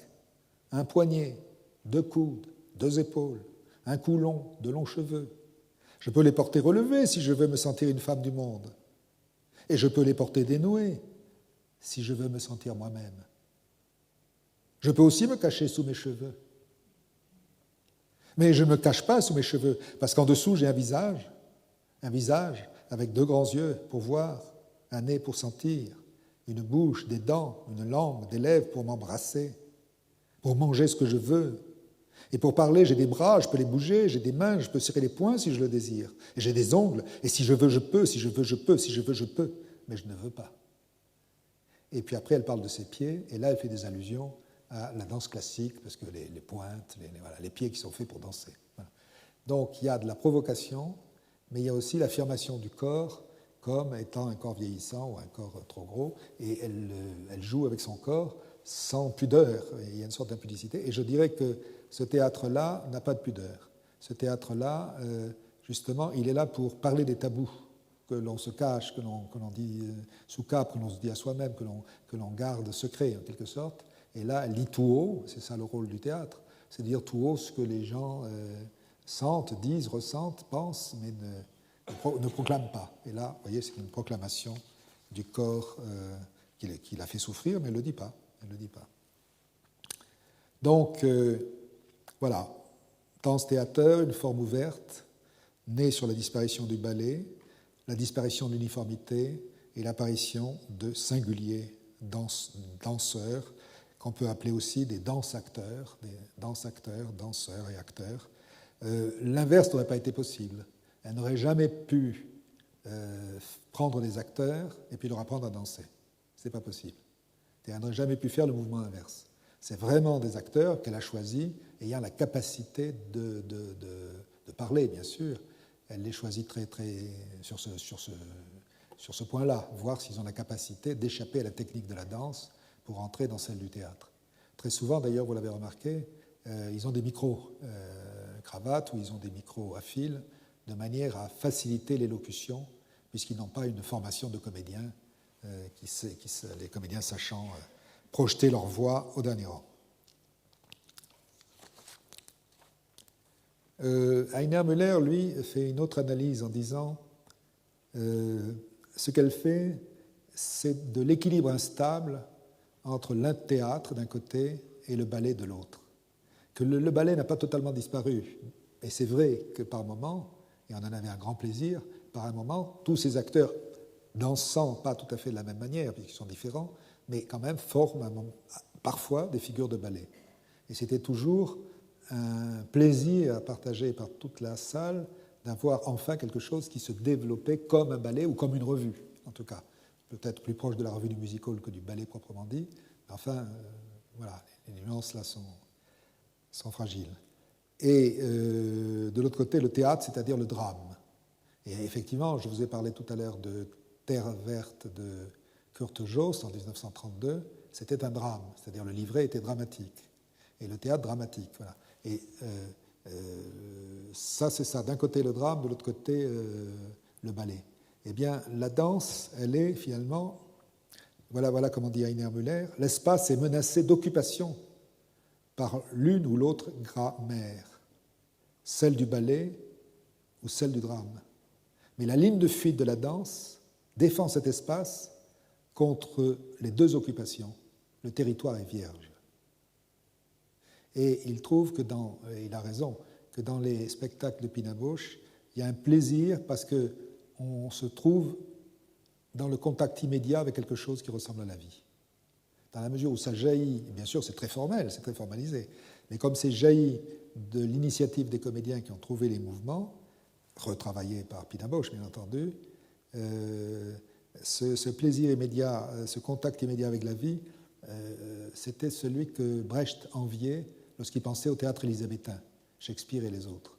Un poignet, 2 coudes, 2 épaules, un cou long, de longs cheveux. Je peux les porter relevés si je veux me sentir une femme du monde. Et je peux les porter dénoués si je veux me sentir moi-même. Je peux aussi me cacher sous mes cheveux. Mais je ne me cache pas sous mes cheveux, parce qu'en dessous, j'ai un visage avec 2 grands yeux pour voir, un nez pour sentir, une bouche, des dents, une langue, des lèvres pour m'embrasser, pour manger ce que je veux. Et pour parler, j'ai des bras, je peux les bouger, j'ai des mains, je peux serrer les poings si je le désire. Et j'ai des ongles, et si je veux, je peux, si je veux, je peux, si je veux, je peux. Mais je ne veux pas. Et puis après, elle parle de ses pieds, et là, elle fait des allusions à la danse classique, parce que les pointes, voilà, les pieds qui sont faits pour danser. Voilà. Donc, il y a de la provocation, mais il y a aussi l'affirmation du corps comme étant un corps vieillissant ou un corps trop gros, et elle joue avec son corps sans pudeur. Il y a une sorte d'impudicité, et je dirais que ce théâtre-là n'a pas de pudeur. Ce théâtre-là, justement, il est là pour parler des tabous, que l'on se cache, que l'on dit sous cape, que l'on se dit à soi-même, que l'on garde secret, en quelque sorte. Et là, elle dit tout haut, c'est ça le rôle du théâtre, c'est dire tout haut ce que les gens sentent, disent, ressentent, pensent, mais ne proclament pas. Et là, vous voyez, c'est une proclamation du corps qui l'a fait souffrir, mais elle ne le dit pas. Elle le dit pas. Donc, voilà, danse-théâtre, une forme ouverte, née sur la disparition du ballet, la disparition de l'uniformité et l'apparition de singuliers danseurs, qu'on peut appeler aussi des danse-acteurs, danseurs et acteurs. L'inverse n'aurait pas été possible. Elle n'aurait jamais pu prendre des acteurs et puis leur apprendre à danser. Ce n'est pas possible. Elle n'aurait jamais pu faire le mouvement inverse. C'est vraiment des acteurs qu'elle a choisis ayant la capacité de parler, bien sûr. Elle les choisit très sur ce point-là, voir s'ils ont la capacité d'échapper à la technique de la danse pour entrer dans celle du théâtre. Très souvent, d'ailleurs, vous l'avez remarqué, ils ont des micros-cravates ou ils ont des micros à fil, de manière à faciliter l'élocution, puisqu'ils n'ont pas une formation de comédiens, les comédiens sachant projeter leur voix au dernier rang. Heiner Müller, lui, fait une autre analyse en disant ce qu'elle fait, c'est de l'équilibre instable entre le théâtre d'un côté et le ballet de l'autre. Que le ballet n'a pas totalement disparu. Et c'est vrai que par moments, et on en avait un grand plaisir, par un moment, tous ces acteurs dansant pas tout à fait de la même manière, puisqu'ils sont différents, mais quand même forment parfois des figures de ballet. Et c'était toujours un plaisir à partager par toute la salle d'avoir enfin quelque chose qui se développait comme un ballet ou comme une revue, en tout cas. Peut-être plus proche de la revue du musical que du ballet proprement dit, mais enfin, voilà, les nuances là sont fragiles. Et de l'autre côté, le théâtre, c'est-à-dire le drame. Et effectivement, je vous ai parlé tout à l'heure de Terre verte de Kurt Jost en 1932, c'était un drame, c'est-à-dire le livret était dramatique, et le théâtre dramatique. Voilà. Et ça, c'est ça. D'un côté le drame, de l'autre côté le ballet. Eh bien, la danse, elle est finalement, voilà comment dit Heiner Müller, l'espace est menacé d'occupation par l'une ou l'autre grammaire, celle du ballet ou celle du drame. Mais la ligne de fuite de la danse défend cet espace contre les deux occupations. Le territoire est vierge. Et il trouve que il a raison, que dans les spectacles de Pina Bausch, il y a un plaisir parce qu'on se trouve dans le contact immédiat avec quelque chose qui ressemble à la vie. Dans la mesure où ça jaillit, bien sûr c'est très formel, c'est très formalisé, mais comme c'est jailli de l'initiative des comédiens qui ont trouvé les mouvements, retravaillés par Pina Bausch bien entendu, ce plaisir immédiat, ce contact immédiat avec la vie, c'était celui que Brecht enviait lorsqu'il pensait au théâtre élisabétain, Shakespeare et les autres.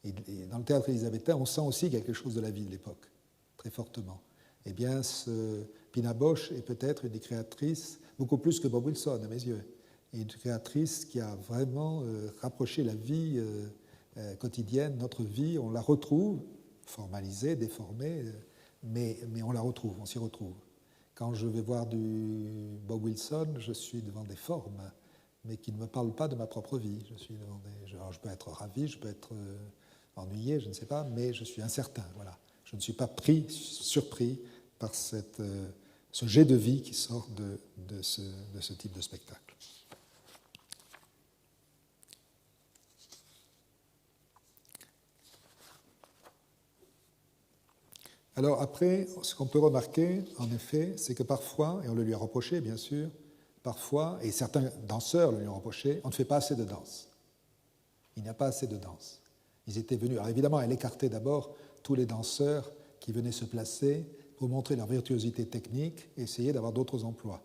Et dans le théâtre élisabétain, on sent aussi quelque chose de la vie de l'époque, très fortement. Eh bien, Pina Bausch est peut-être une des créatrices, beaucoup plus que Bob Wilson à mes yeux, et une créatrice qui a vraiment rapproché la vie quotidienne, notre vie, on la retrouve, formalisée, déformée, mais on la retrouve, on s'y retrouve. Quand je vais voir du Bob Wilson, je suis devant des formes, mais qui ne me parlent pas de ma propre vie. Je peux être ravi, je peux être ennuyé, je ne sais pas, mais je suis incertain. Voilà. Je ne suis pas surpris par ce jet de vie qui sort de ce type de spectacle. Alors après, ce qu'on peut remarquer, en effet, c'est que parfois, et on le lui a reproché bien sûr, parfois, et certains danseurs le lui ont reproché, on ne fait pas assez de danse. Il n'y a pas assez de danse. Ils étaient venus, alors évidemment, elle écartait d'abord tous les danseurs qui venaient se placer pour montrer leur virtuosité technique et essayer d'avoir d'autres emplois.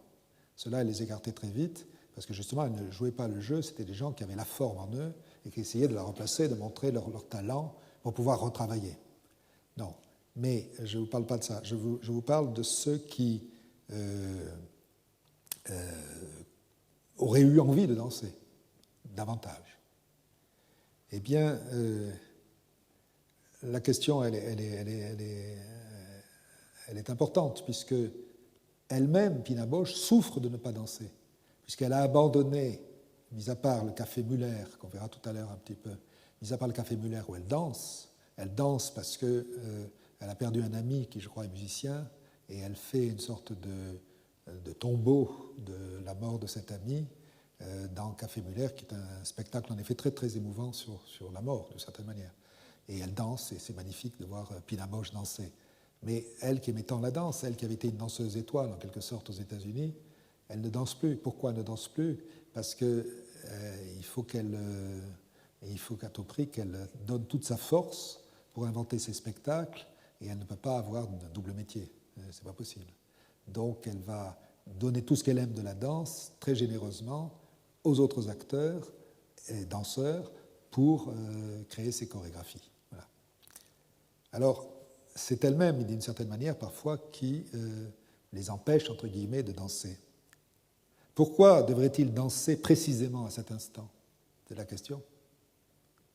Cela, elle les écartait très vite, parce que justement, elle ne jouaient pas le jeu, c'était des gens qui avaient la forme en eux et qui essayaient de la remplacer, de montrer leur talent pour pouvoir retravailler. Non. Mais je ne vous parle pas de ça. Je vous parle de ceux qui auraient eu envie de danser davantage. Eh bien, la question, elle est importante, puisque elle-même, Pina Bausch, souffre de ne pas danser, puisqu'elle a abandonné, mis à part le Café Muller, qu'on verra tout à l'heure un petit peu, mis à part le Café Muller où elle danse parce que elle a perdu un ami qui, je crois, est musicien, et elle fait une sorte de tombeau de la mort de cet ami dans Café Muller, qui est un spectacle en effet très, très émouvant sur la mort, d'une certaine manière. Et elle danse, et c'est magnifique de voir Pina Bausch danser. Mais elle qui aimait tant la danse, elle qui avait été une danseuse étoile, en quelque sorte, aux États-Unis, elle ne danse plus. Pourquoi elle ne danse plus? Parce qu'il faut qu'à tout prix, qu'elle donne toute sa force pour inventer ses spectacles, et elle ne peut pas avoir un double métier. C'est pas possible. Donc elle va donner tout ce qu'elle aime de la danse, très généreusement, aux autres acteurs et danseurs pour créer ses chorégraphies. Voilà. Alors, c'est elle-même, d'une certaine manière, parfois, qui les empêche, entre guillemets, de danser. Pourquoi devrait-il danser précisément à cet instant? C'est la question.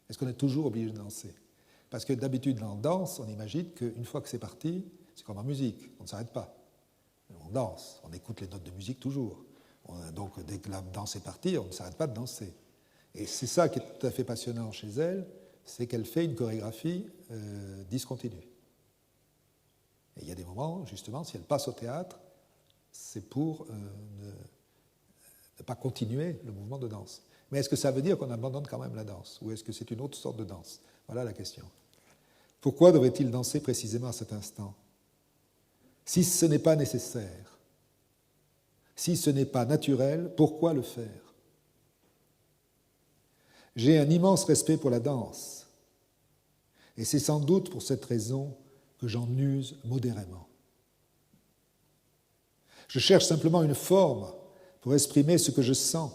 Est-ce qu'on est toujours obligé de danser? Parce que d'habitude, en danse, on imagine qu'une fois que c'est parti, c'est comme en musique, on ne s'arrête pas. On danse, on écoute les notes de musique toujours. Donc, dès que la danse est partie, on ne s'arrête pas de danser. Et c'est ça qui est tout à fait passionnant chez elle, c'est qu'elle fait une chorégraphie discontinue. Et il y a des moments, justement, si elle passe au théâtre, c'est pour ne pas continuer le mouvement de danse. Mais est-ce que ça veut dire qu'on abandonne quand même la danse? Ou est-ce que c'est une autre sorte de danse? Voilà la question. Pourquoi devrait-il danser précisément à cet instant? Si ce n'est pas nécessaire, si ce n'est pas naturel, pourquoi le faire? J'ai un immense respect pour la danse, et c'est sans doute pour cette raison que j'en use modérément. Je cherche simplement une forme pour exprimer ce que je sens.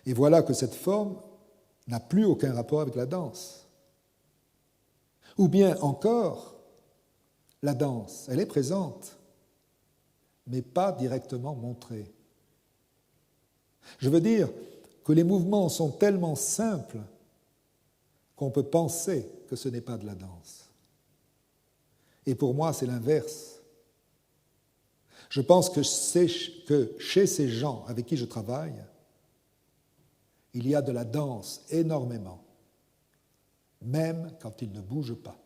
Et voilà que cette forme n'a plus aucun rapport avec la danse. Ou bien encore, la danse, elle est présente, mais pas directement montrée. Je veux dire que les mouvements sont tellement simples qu'on peut penser que ce n'est pas de la danse. Et pour moi, c'est l'inverse. Je pense que chez ces gens avec qui je travaille, il y a de la danse énormément, même quand ils ne bougent pas.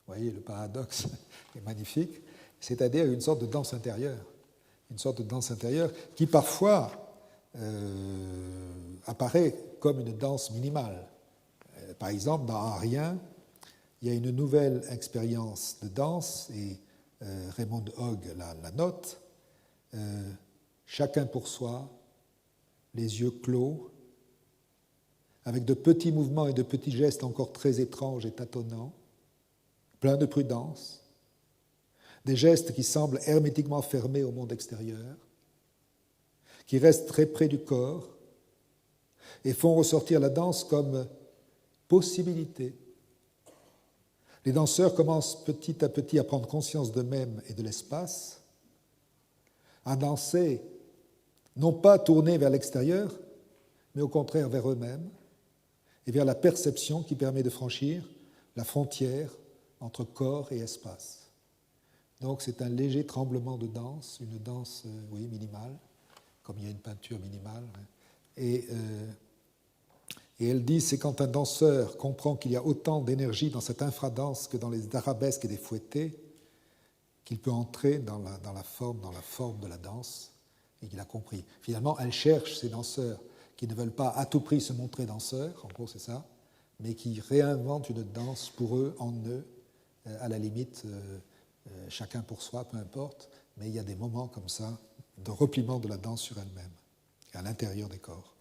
Vous voyez, le paradoxe est magnifique, c'est-à-dire une sorte de danse intérieure. Une sorte de danse intérieure qui parfois apparaît comme une danse minimale. Par exemple, dans Un Rien, il y a une nouvelle expérience de danse, et Raymond Hogg la note, chacun pour soi, les yeux clos, avec de petits mouvements et de petits gestes encore très étranges et tâtonnants, pleins de prudence, des gestes qui semblent hermétiquement fermés au monde extérieur, qui restent très près du corps et font ressortir la danse comme possibilité. Les danseurs commencent petit à petit à prendre conscience d'eux-mêmes et de l'espace, à danser, non pas tournés vers l'extérieur, mais au contraire vers eux-mêmes et vers la perception qui permet de franchir la frontière entre corps et espace. Donc c'est un léger tremblement de danse, une danse minimale, comme il y a une peinture minimale. Et Et elle dit, c'est quand un danseur comprend qu'il y a autant d'énergie dans cette infradanse que dans les arabesques et des fouettés, qu'il peut entrer dans la forme de la danse, et qu'il a compris. Finalement, elle cherche ces danseurs qui ne veulent pas à tout prix se montrer danseurs, en gros c'est ça, mais qui réinventent une danse pour eux, en eux, à la limite, chacun pour soi, peu importe, mais il y a des moments comme ça de repliement de la danse sur elle-même, à l'intérieur des corps.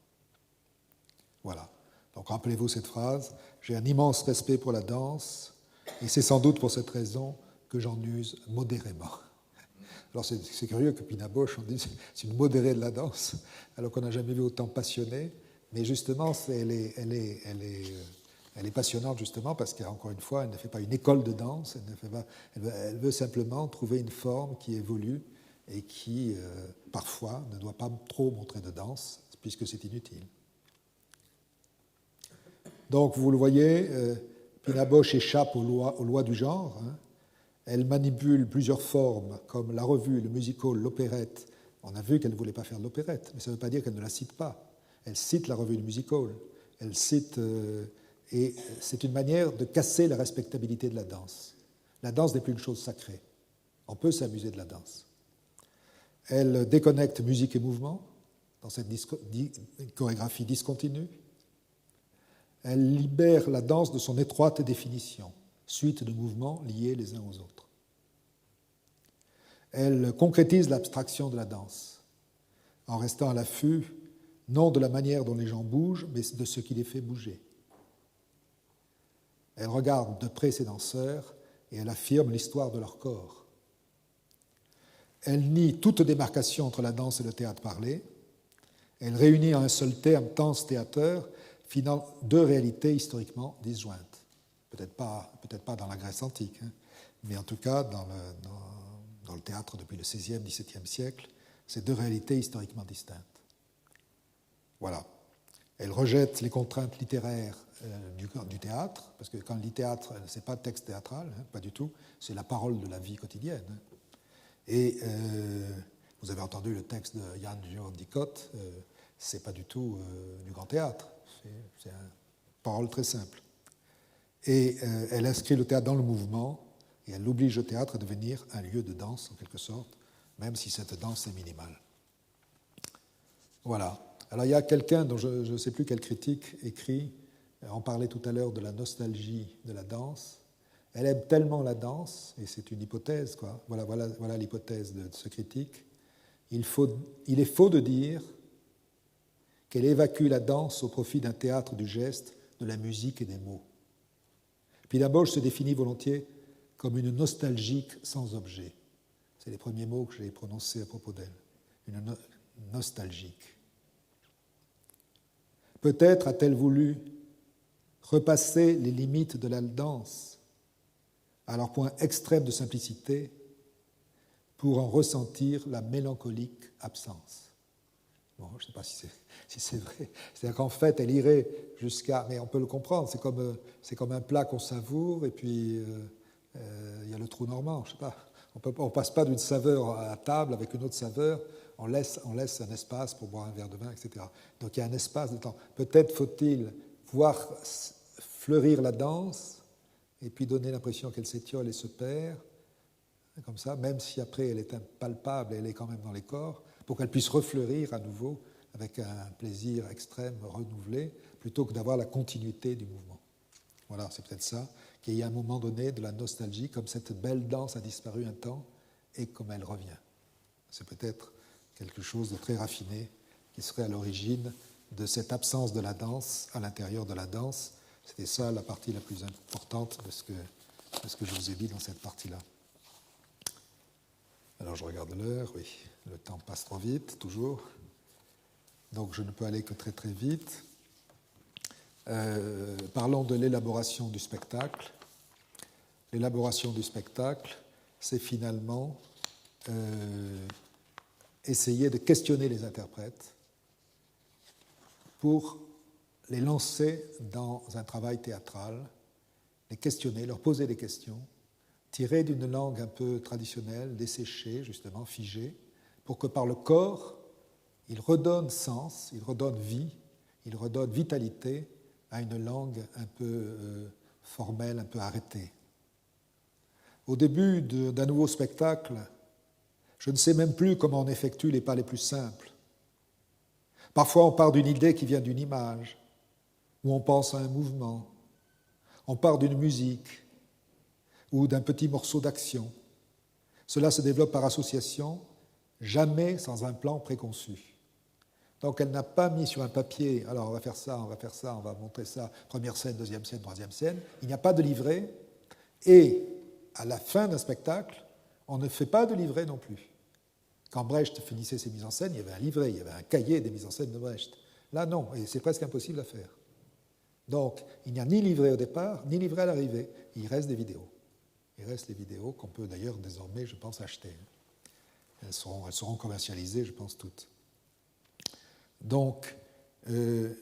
Voilà. Donc rappelez-vous cette phrase, j'ai un immense respect pour la danse, et c'est sans doute pour cette raison que j'en use modérément. Alors c'est curieux que Pina Bausch, on dise c'est une modérée de la danse, alors qu'on n'a jamais vu autant passionné, mais justement, elle est passionnante justement parce qu'encore une fois, elle ne fait pas une école de danse, elle veut simplement trouver une forme qui évolue et qui, parfois, ne doit pas trop montrer de danse, puisque c'est inutile. Donc, vous le voyez, Pina Bausch échappe aux lois du genre. Hein. Elle manipule plusieurs formes, comme la revue, le musical, l'opérette. On a vu qu'elle ne voulait pas faire de l'opérette, mais ça ne veut pas dire qu'elle ne la cite pas. Elle cite la revue, le musical. Elle cite... et c'est une manière de casser la respectabilité de la danse. La danse n'est plus une chose sacrée. On peut s'amuser de la danse. Elle déconnecte musique et mouvement dans cette chorégraphie discontinue. Elle libère la danse de son étroite définition, suite de mouvements liés les uns aux autres. Elle concrétise l'abstraction de la danse, en restant à l'affût, non de la manière dont les gens bougent, mais de ce qui les fait bouger. Elle regarde de près ses danseurs et elle affirme l'histoire de leur corps. Elle nie toute démarcation entre la danse et le théâtre parlé. Elle réunit en un seul terme danse-théâtre, finant deux réalités historiquement disjointes. Peut-être pas dans la Grèce antique, hein, mais en tout cas dans le théâtre depuis le XVIe, XVIIe siècle, ces deux réalités historiquement distinctes. Voilà. Elle rejette les contraintes littéraires du théâtre, parce que quand elle dit théâtre, ce n'est pas texte théâtral, hein, pas du tout, c'est la parole de la vie quotidienne. Hein. Et vous avez entendu le texte de Jan Juan Dicot, ce n'est pas du tout du grand théâtre, c'est une parole très simple. Et elle inscrit le théâtre dans le mouvement, et elle oblige le théâtre à devenir un lieu de danse, en quelque sorte, même si cette danse est minimale. Voilà. Alors il y a quelqu'un dont je ne sais plus quel critique écrit, on parlait tout à l'heure de la nostalgie de la danse. Elle aime tellement la danse, et c'est une hypothèse, quoi. Voilà l'hypothèse de ce critique. Il est faux de dire qu'elle évacue la danse au profit d'un théâtre du geste, de la musique et des mots. Pina Bausch se définit volontiers comme une nostalgique sans objet. C'est les premiers mots que j'ai prononcés à propos d'elle. Une nostalgique. Peut-être a-t-elle voulu repasser les limites de la danse à leur point extrême de simplicité pour en ressentir la mélancolique absence. Bon, je ne sais pas si c'est vrai. C'est-à-dire qu'en fait, elle irait jusqu'à... Mais on peut le comprendre, c'est comme un plat qu'on savoure et puis il y a le trou normand, je ne sais pas. On ne passe pas d'une saveur à table avec une autre saveur, on laisse un espace pour boire un verre de vin, etc. Donc il y a un espace de temps. Peut-être faut-il voir fleurir la danse et puis donner l'impression qu'elle s'étiole et se perd, comme ça, même si après elle est impalpable et elle est quand même dans les corps, pour qu'elle puisse refleurir à nouveau avec un plaisir extrême renouvelé, plutôt que d'avoir la continuité du mouvement. Voilà, c'est peut-être ça, qu'il y a un moment donné de la nostalgie, comme cette belle danse a disparu un temps, et comme elle revient. C'est peut-être quelque chose de très raffiné qui serait à l'origine de cette absence de la danse à l'intérieur de la danse. C'était ça la partie la plus importante de ce que je vous ai dit dans cette partie-là. Alors je regarde l'heure, oui, le temps passe trop vite, toujours. Donc je ne peux aller que très très vite. Parlons de l'élaboration du spectacle. L'élaboration du spectacle, c'est finalement essayer de questionner les interprètes pour les lancer dans un travail théâtral, les questionner, leur poser des questions, tirées d'une langue un peu traditionnelle, desséchée, justement, figée, pour que par le corps, il redonne sens, il redonne vie, il redonne vitalité à une langue un peu formelle, un peu arrêtée. Au début d'un nouveau spectacle, je ne sais même plus comment on effectue les pas les plus simples. Parfois, on part d'une idée qui vient d'une image, ou on pense à un mouvement. On part d'une musique ou d'un petit morceau d'action. Cela se développe par association, jamais sans un plan préconçu. Donc elle n'a pas mis sur un papier, alors on va faire ça, on va faire ça, on va montrer ça, première scène, deuxième scène, troisième scène. Il n'y a pas de livret, et à la fin d'un spectacle, on ne fait pas de livret non plus. Quand Brecht finissait ses mises en scène, il y avait un livret, il y avait un cahier des mises en scène de Brecht. Là, non, et c'est presque impossible à faire. Donc, il n'y a ni livret au départ, ni livret à l'arrivée. Il reste des vidéos. Il reste les vidéos qu'on peut d'ailleurs désormais, je pense, acheter. Elles seront commercialisées, je pense, toutes. Donc, elle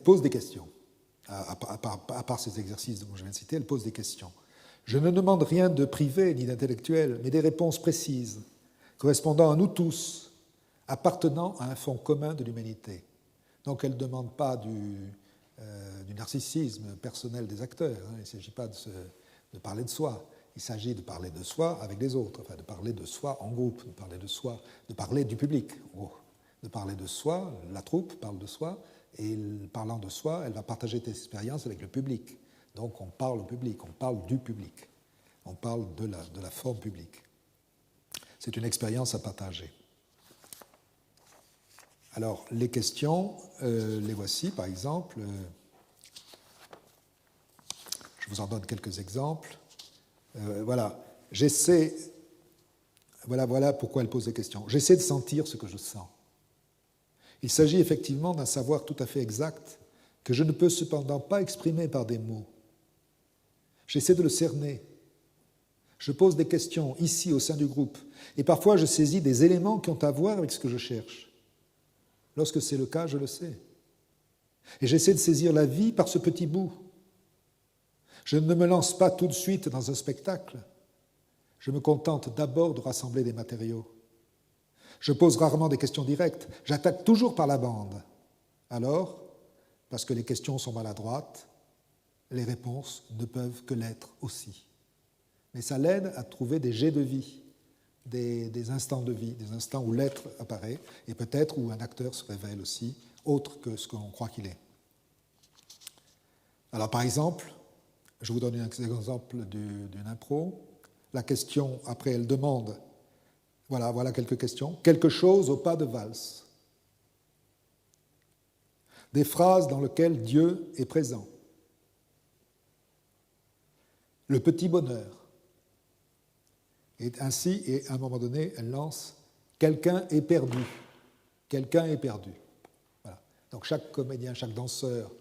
pose des questions. À part ces exercices dont je viens de citer, elle pose des questions. Je ne demande rien de privé ni d'intellectuel, mais des réponses précises, correspondant à nous tous, appartenant à un fond commun de l'humanité. Donc elle ne demande pas du narcissisme personnel des acteurs. Il ne s'agit pas de parler de soi. Il s'agit de parler de soi avec les autres, enfin de parler de soi en groupe, de parler de soi, de parler du public, en gros. De parler de soi, la troupe parle de soi, et parlant de soi, elle va partager des expériences avec le public. Donc on parle au public, on parle du public, on parle de la forme publique. C'est une expérience à partager. Alors, les questions, les voici, par exemple. Je vous en donne quelques exemples. Voilà, voilà pourquoi elle pose des questions. J'essaie de sentir ce que je sens. Il s'agit effectivement d'un savoir tout à fait exact que je ne peux cependant pas exprimer par des mots. J'essaie de le cerner. Je pose des questions ici au sein du groupe et parfois je saisis des éléments qui ont à voir avec ce que je cherche. Lorsque c'est le cas, je le sais. Et j'essaie de saisir la vie par ce petit bout. Je ne me lance pas tout de suite dans un spectacle. Je me contente d'abord de rassembler des matériaux. Je pose rarement des questions directes. J'attaque toujours par la bande. Alors, parce que les questions sont maladroites, les réponses ne peuvent que l'être aussi. Mais ça l'aide à trouver des jets de vie, des instants de vie, des instants où l'être apparaît, et peut-être où un acteur se révèle aussi, autre que ce qu'on croit qu'il est. Alors par exemple, je vous donne un exemple d'une impro. La question, après elle demande, voilà quelques questions, quelque chose au pas de valse. Des phrases dans lesquelles Dieu est présent. Le petit bonheur. Et ainsi, et à un moment donné, elle lance « Quelqu'un est perdu ». Quelqu'un est perdu. Voilà. Donc chaque comédien, chaque danseur,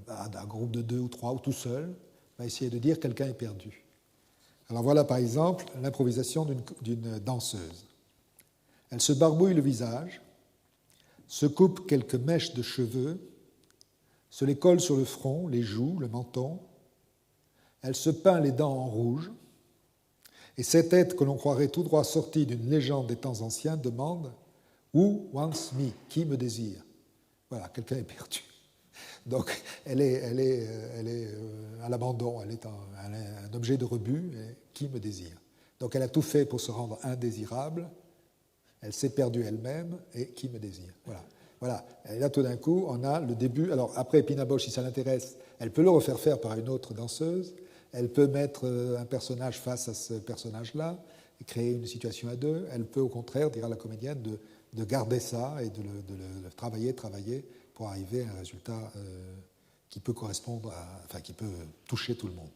un groupe de 2 ou 3 ou tout seul, va essayer de dire « Quelqu'un est perdu ». Alors voilà par exemple l'improvisation d'une danseuse. Elle se barbouille le visage, se coupe quelques mèches de cheveux, se les colle sur le front, les joues, le menton. Elle se peint les dents en rouge. Et cette tête que l'on croirait tout droit sortie d'une légende des temps anciens demande « Who wants me » ? Qui me désire ? Voilà, quelqu'un est perdu. Donc, elle est à l'abandon, elle est un objet de rebut, et qui me désire ? Donc, elle a tout fait pour se rendre indésirable, elle s'est perdue elle-même, et qui me désire ? Voilà. Et là, tout d'un coup, on a le début. Alors, après, Pina Bausch, si ça l'intéresse, elle peut le refaire faire par une autre danseuse. Elle peut mettre un personnage face à ce personnage-là, et créer une situation à deux. Elle peut, au contraire, dire à la comédienne de garder ça et de le travailler pour arriver à un résultat qui peut correspondre qui peut toucher tout le monde.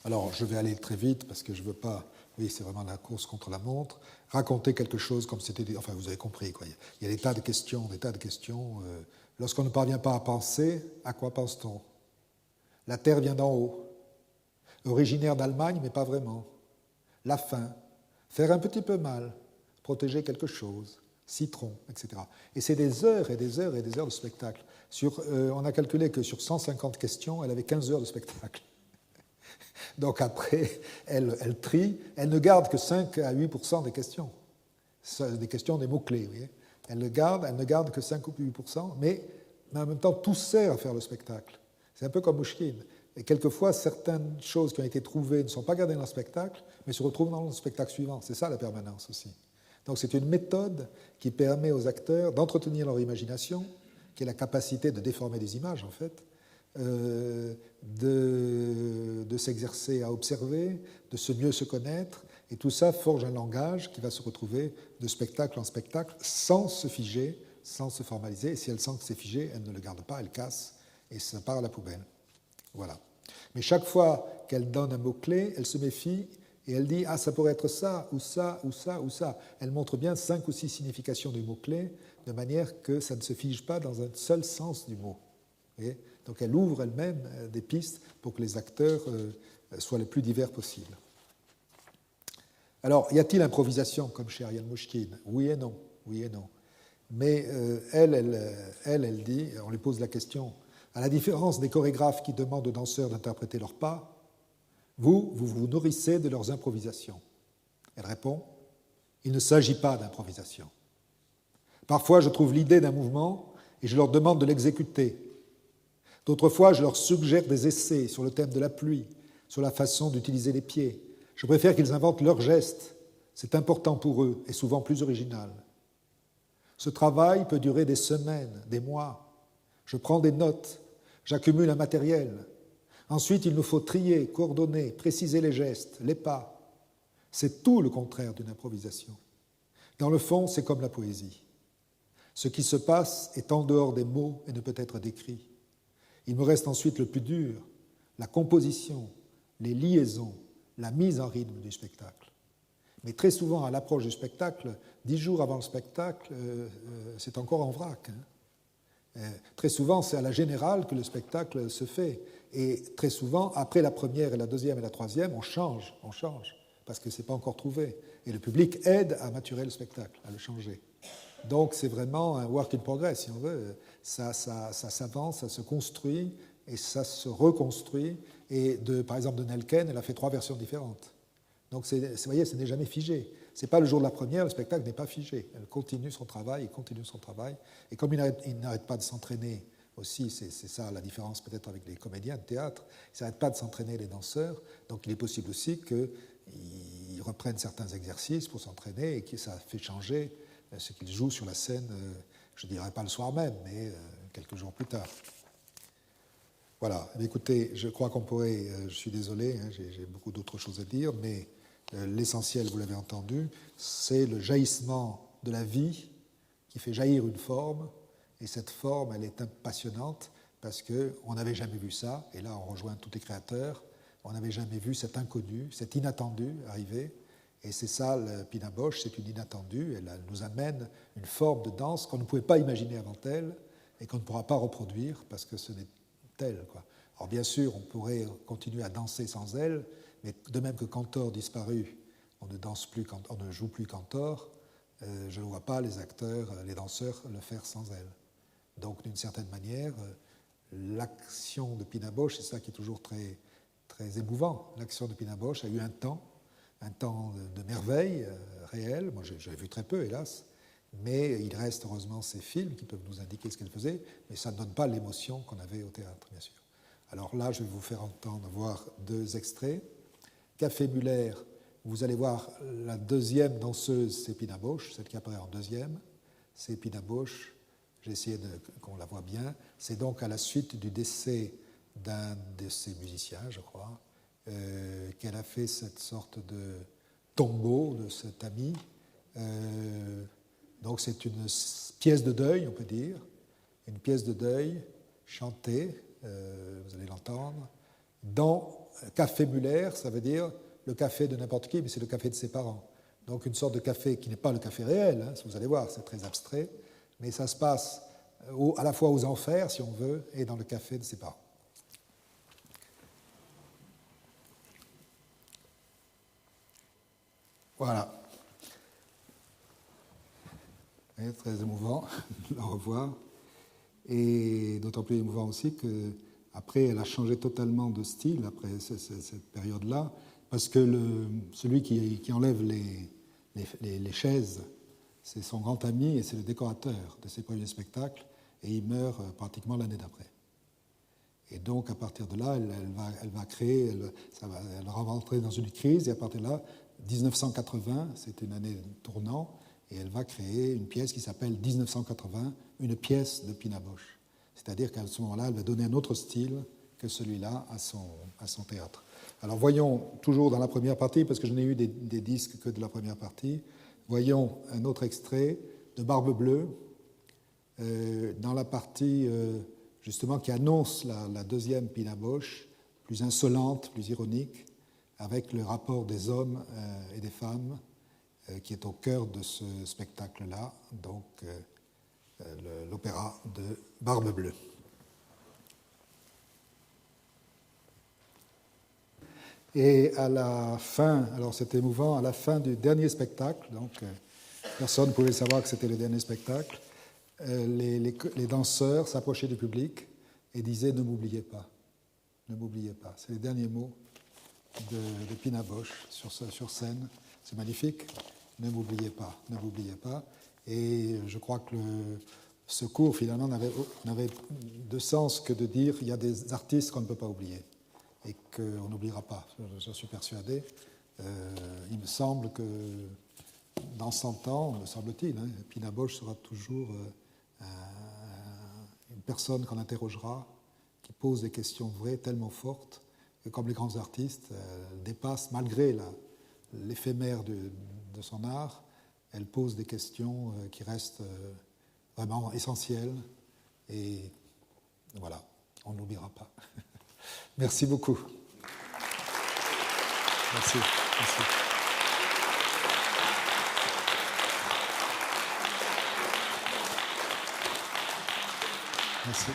Alors, je vais aller très vite parce que je ne veux pas... Oui, c'est vraiment la course contre la montre. Raconter quelque chose comme c'était... Enfin, vous avez compris, quoi. Il y a des tas de questions, Lorsqu'on ne parvient pas à penser, à quoi pense-t-on ? La terre vient d'en haut. Originaire d'Allemagne, mais pas vraiment. La faim. Faire un petit peu mal. Protéger quelque chose. Citron, etc. Et c'est des heures et des heures et des heures de spectacle. On a calculé que sur 150 questions, elle avait 15 heures de spectacle. Donc après, elle trie. Elle ne garde que 5 à 8% des questions. Des questions, des mots-clés, vous voyez. Elle ne garde que 5 ou 8%, mais mais en même temps, tout sert à faire le spectacle. C'est un peu comme Mouchkine. Et quelquefois, certaines choses qui ont été trouvées ne sont pas gardées dans le spectacle, mais se retrouvent dans le spectacle suivant. C'est ça la permanence aussi. Donc c'est une méthode qui permet aux acteurs d'entretenir leur imagination, qui est la capacité de déformer des images, en fait, de s'exercer à observer, de mieux se connaître, et tout ça forge un langage qui va se retrouver de spectacle en spectacle sans se figer, sans se formaliser. Et si elle sent que c'est figé, elle ne le garde pas, elle casse, et ça part à la poubelle. Voilà. Mais chaque fois qu'elle donne un mot-clé, elle se méfie et elle dit « Ah, ça pourrait être ça, ou ça, ou ça, ou ça ». Elle montre bien 5 ou 6 significations du mot-clé, de manière que ça ne se fige pas dans un seul sens du mot. Vous voyez ? Donc elle ouvre elle-même des pistes pour que les acteurs soient les plus divers possibles. Alors, y a-t-il improvisation, comme chez Ariane Mouchkine ? Oui et non, oui et non. Mais elle dit, on lui pose la question, à la différence des chorégraphes qui demandent aux danseurs d'interpréter leurs pas, vous vous nourrissez de leurs improvisations. Elle répond, il ne s'agit pas d'improvisation. Parfois, je trouve l'idée d'un mouvement et je leur demande de l'exécuter. D'autres fois, je leur suggère des essais sur le thème de la pluie, sur la façon d'utiliser les pieds. Je préfère qu'ils inventent leurs gestes. C'est important pour eux et souvent plus original. Ce travail peut durer des semaines, des mois. Je prends des notes, j'accumule un matériel. Ensuite, il nous faut trier, coordonner, préciser les gestes, les pas. C'est tout le contraire d'une improvisation. Dans le fond, c'est comme la poésie. Ce qui se passe est en dehors des mots et ne peut être décrit. Il me reste ensuite le plus dur, la composition, les liaisons, la mise en rythme du spectacle. Mais très souvent, à l'approche du spectacle, 10 jours avant le spectacle, c'est encore en vrac. Très souvent, c'est à la générale que le spectacle se fait. Et très souvent, après la première et la deuxième et la troisième, on change, parce que ce n'est pas encore trouvé. Et le public aide à maturer le spectacle, à le changer. Donc c'est vraiment un work in progress, si on veut. Ça s'avance, ça se construit et ça se reconstruit. Et par exemple, de Nelken, elle a fait 3 versions différentes. Donc vous voyez, ce n'est jamais figé. Ce n'est pas le jour de la première, le spectacle n'est pas figé. Elle continue son travail, il continue son travail. Et comme il n'arrête pas de s'entraîner aussi, c'est ça la différence peut-être avec les comédiens de théâtre, ils n'arrêtent pas de s'entraîner les danseurs, donc il est possible aussi qu'ils reprennent certains exercices pour s'entraîner et que ça fait changer ce qu'ils jouent sur la scène, je ne dirais pas le soir même, mais quelques jours plus tard. Voilà, écoutez, je crois qu'on pourrait, je suis désolé, j'ai beaucoup d'autres choses à dire, mais l'essentiel, vous l'avez entendu, c'est le jaillissement de la vie qui fait jaillir une forme, et cette forme, elle est passionnante parce qu'on n'avait jamais vu ça, et là on rejoint tous les créateurs, on n'avait jamais vu cet inconnu, cet inattendu arriver, et c'est ça, le Pina Bausch, c'est une inattendue, elle nous amène une forme de danse qu'on ne pouvait pas imaginer avant elle, et qu'on ne pourra pas reproduire parce que ce n'est elle, quoi. Alors bien sûr, on pourrait continuer à danser sans elle, mais de même que Cantor disparu, on ne joue plus Cantor, je ne vois pas les acteurs, les danseurs le faire sans elle. Donc d'une certaine manière, l'action de Pina Bausch, c'est ça qui est toujours très, très émouvant. L'action de Pina Bausch a eu un temps de merveille réelle. Moi, j'ai vu très peu, hélas, mais il reste heureusement ces films qui peuvent nous indiquer ce qu'elle faisait, mais ça ne donne pas l'émotion qu'on avait au théâtre, bien sûr. Alors là, je vais vous faire voir 2 extraits. Café Muller, vous allez voir la deuxième danseuse, c'est Pina Bausch, celle qui apparaît en deuxième, c'est Pina Bausch. J'ai essayé qu'on la voit bien. C'est donc à la suite du décès d'un de ses musiciens, je crois, qu'elle a fait cette sorte de tombeau de cet ami. Donc c'est une pièce de deuil, on peut dire, une pièce de deuil chantée, vous allez l'entendre, dans Café Muller, ça veut dire le café de n'importe qui, mais c'est le café de ses parents. Donc une sorte de café qui n'est pas le café réel, hein, vous allez voir, c'est très abstrait, mais ça se passe à la fois aux enfers, si on veut, et dans le café de ses parents. Voilà. Et très émouvant de la revoir. Et d'autant plus émouvant aussi qu'après, elle a changé totalement de style, après cette période-là, parce que celui qui enlève les chaises, c'est son grand ami et c'est le décorateur de ses premiers spectacles. et il meurt pratiquement l'année d'après. Et donc, à partir de là, elle va créer, elle va rentrer dans une crise, et à partir de là, 1980, c'est une année tournant, et elle va créer une pièce qui s'appelle 1980, une pièce de Pina Bausch. C'est-à-dire qu'à ce moment-là, elle va donner un autre style que celui-là à son théâtre. Alors voyons, toujours dans la première partie, parce que je n'ai eu des disques que de la première partie, voyons un autre extrait de Barbe Bleue, dans la partie justement qui annonce la deuxième Pina Bausch, plus insolente, plus ironique, avec le rapport des hommes et des femmes qui est au cœur de ce spectacle-là, donc l'opéra de Barbe Bleue. Et à la fin, alors c'est émouvant, à la fin du dernier spectacle, donc personne ne pouvait savoir que c'était le dernier spectacle, les danseurs s'approchaient du public et disaient « Ne m'oubliez pas, ne m'oubliez pas ». C'est les derniers mots de Pina Bausch sur scène. C'est magnifique. Ne m'oubliez pas, ne m'oubliez pas. Et je crois que ce cours, finalement, n'avait de sens que de dire il y a des artistes qu'on ne peut pas oublier et qu'on n'oubliera pas. Je suis persuadé. Il me semble que dans 100 ans, me semble-t-il, Pina Bausch sera toujours une personne qu'on interrogera, qui pose des questions vraies, tellement fortes, que comme les grands artistes, elle dépasse, malgré l'éphémère de son art, elle pose des questions qui restent vraiment essentielles. Et voilà, on n'oubliera pas. Merci beaucoup. Merci. Merci. Merci.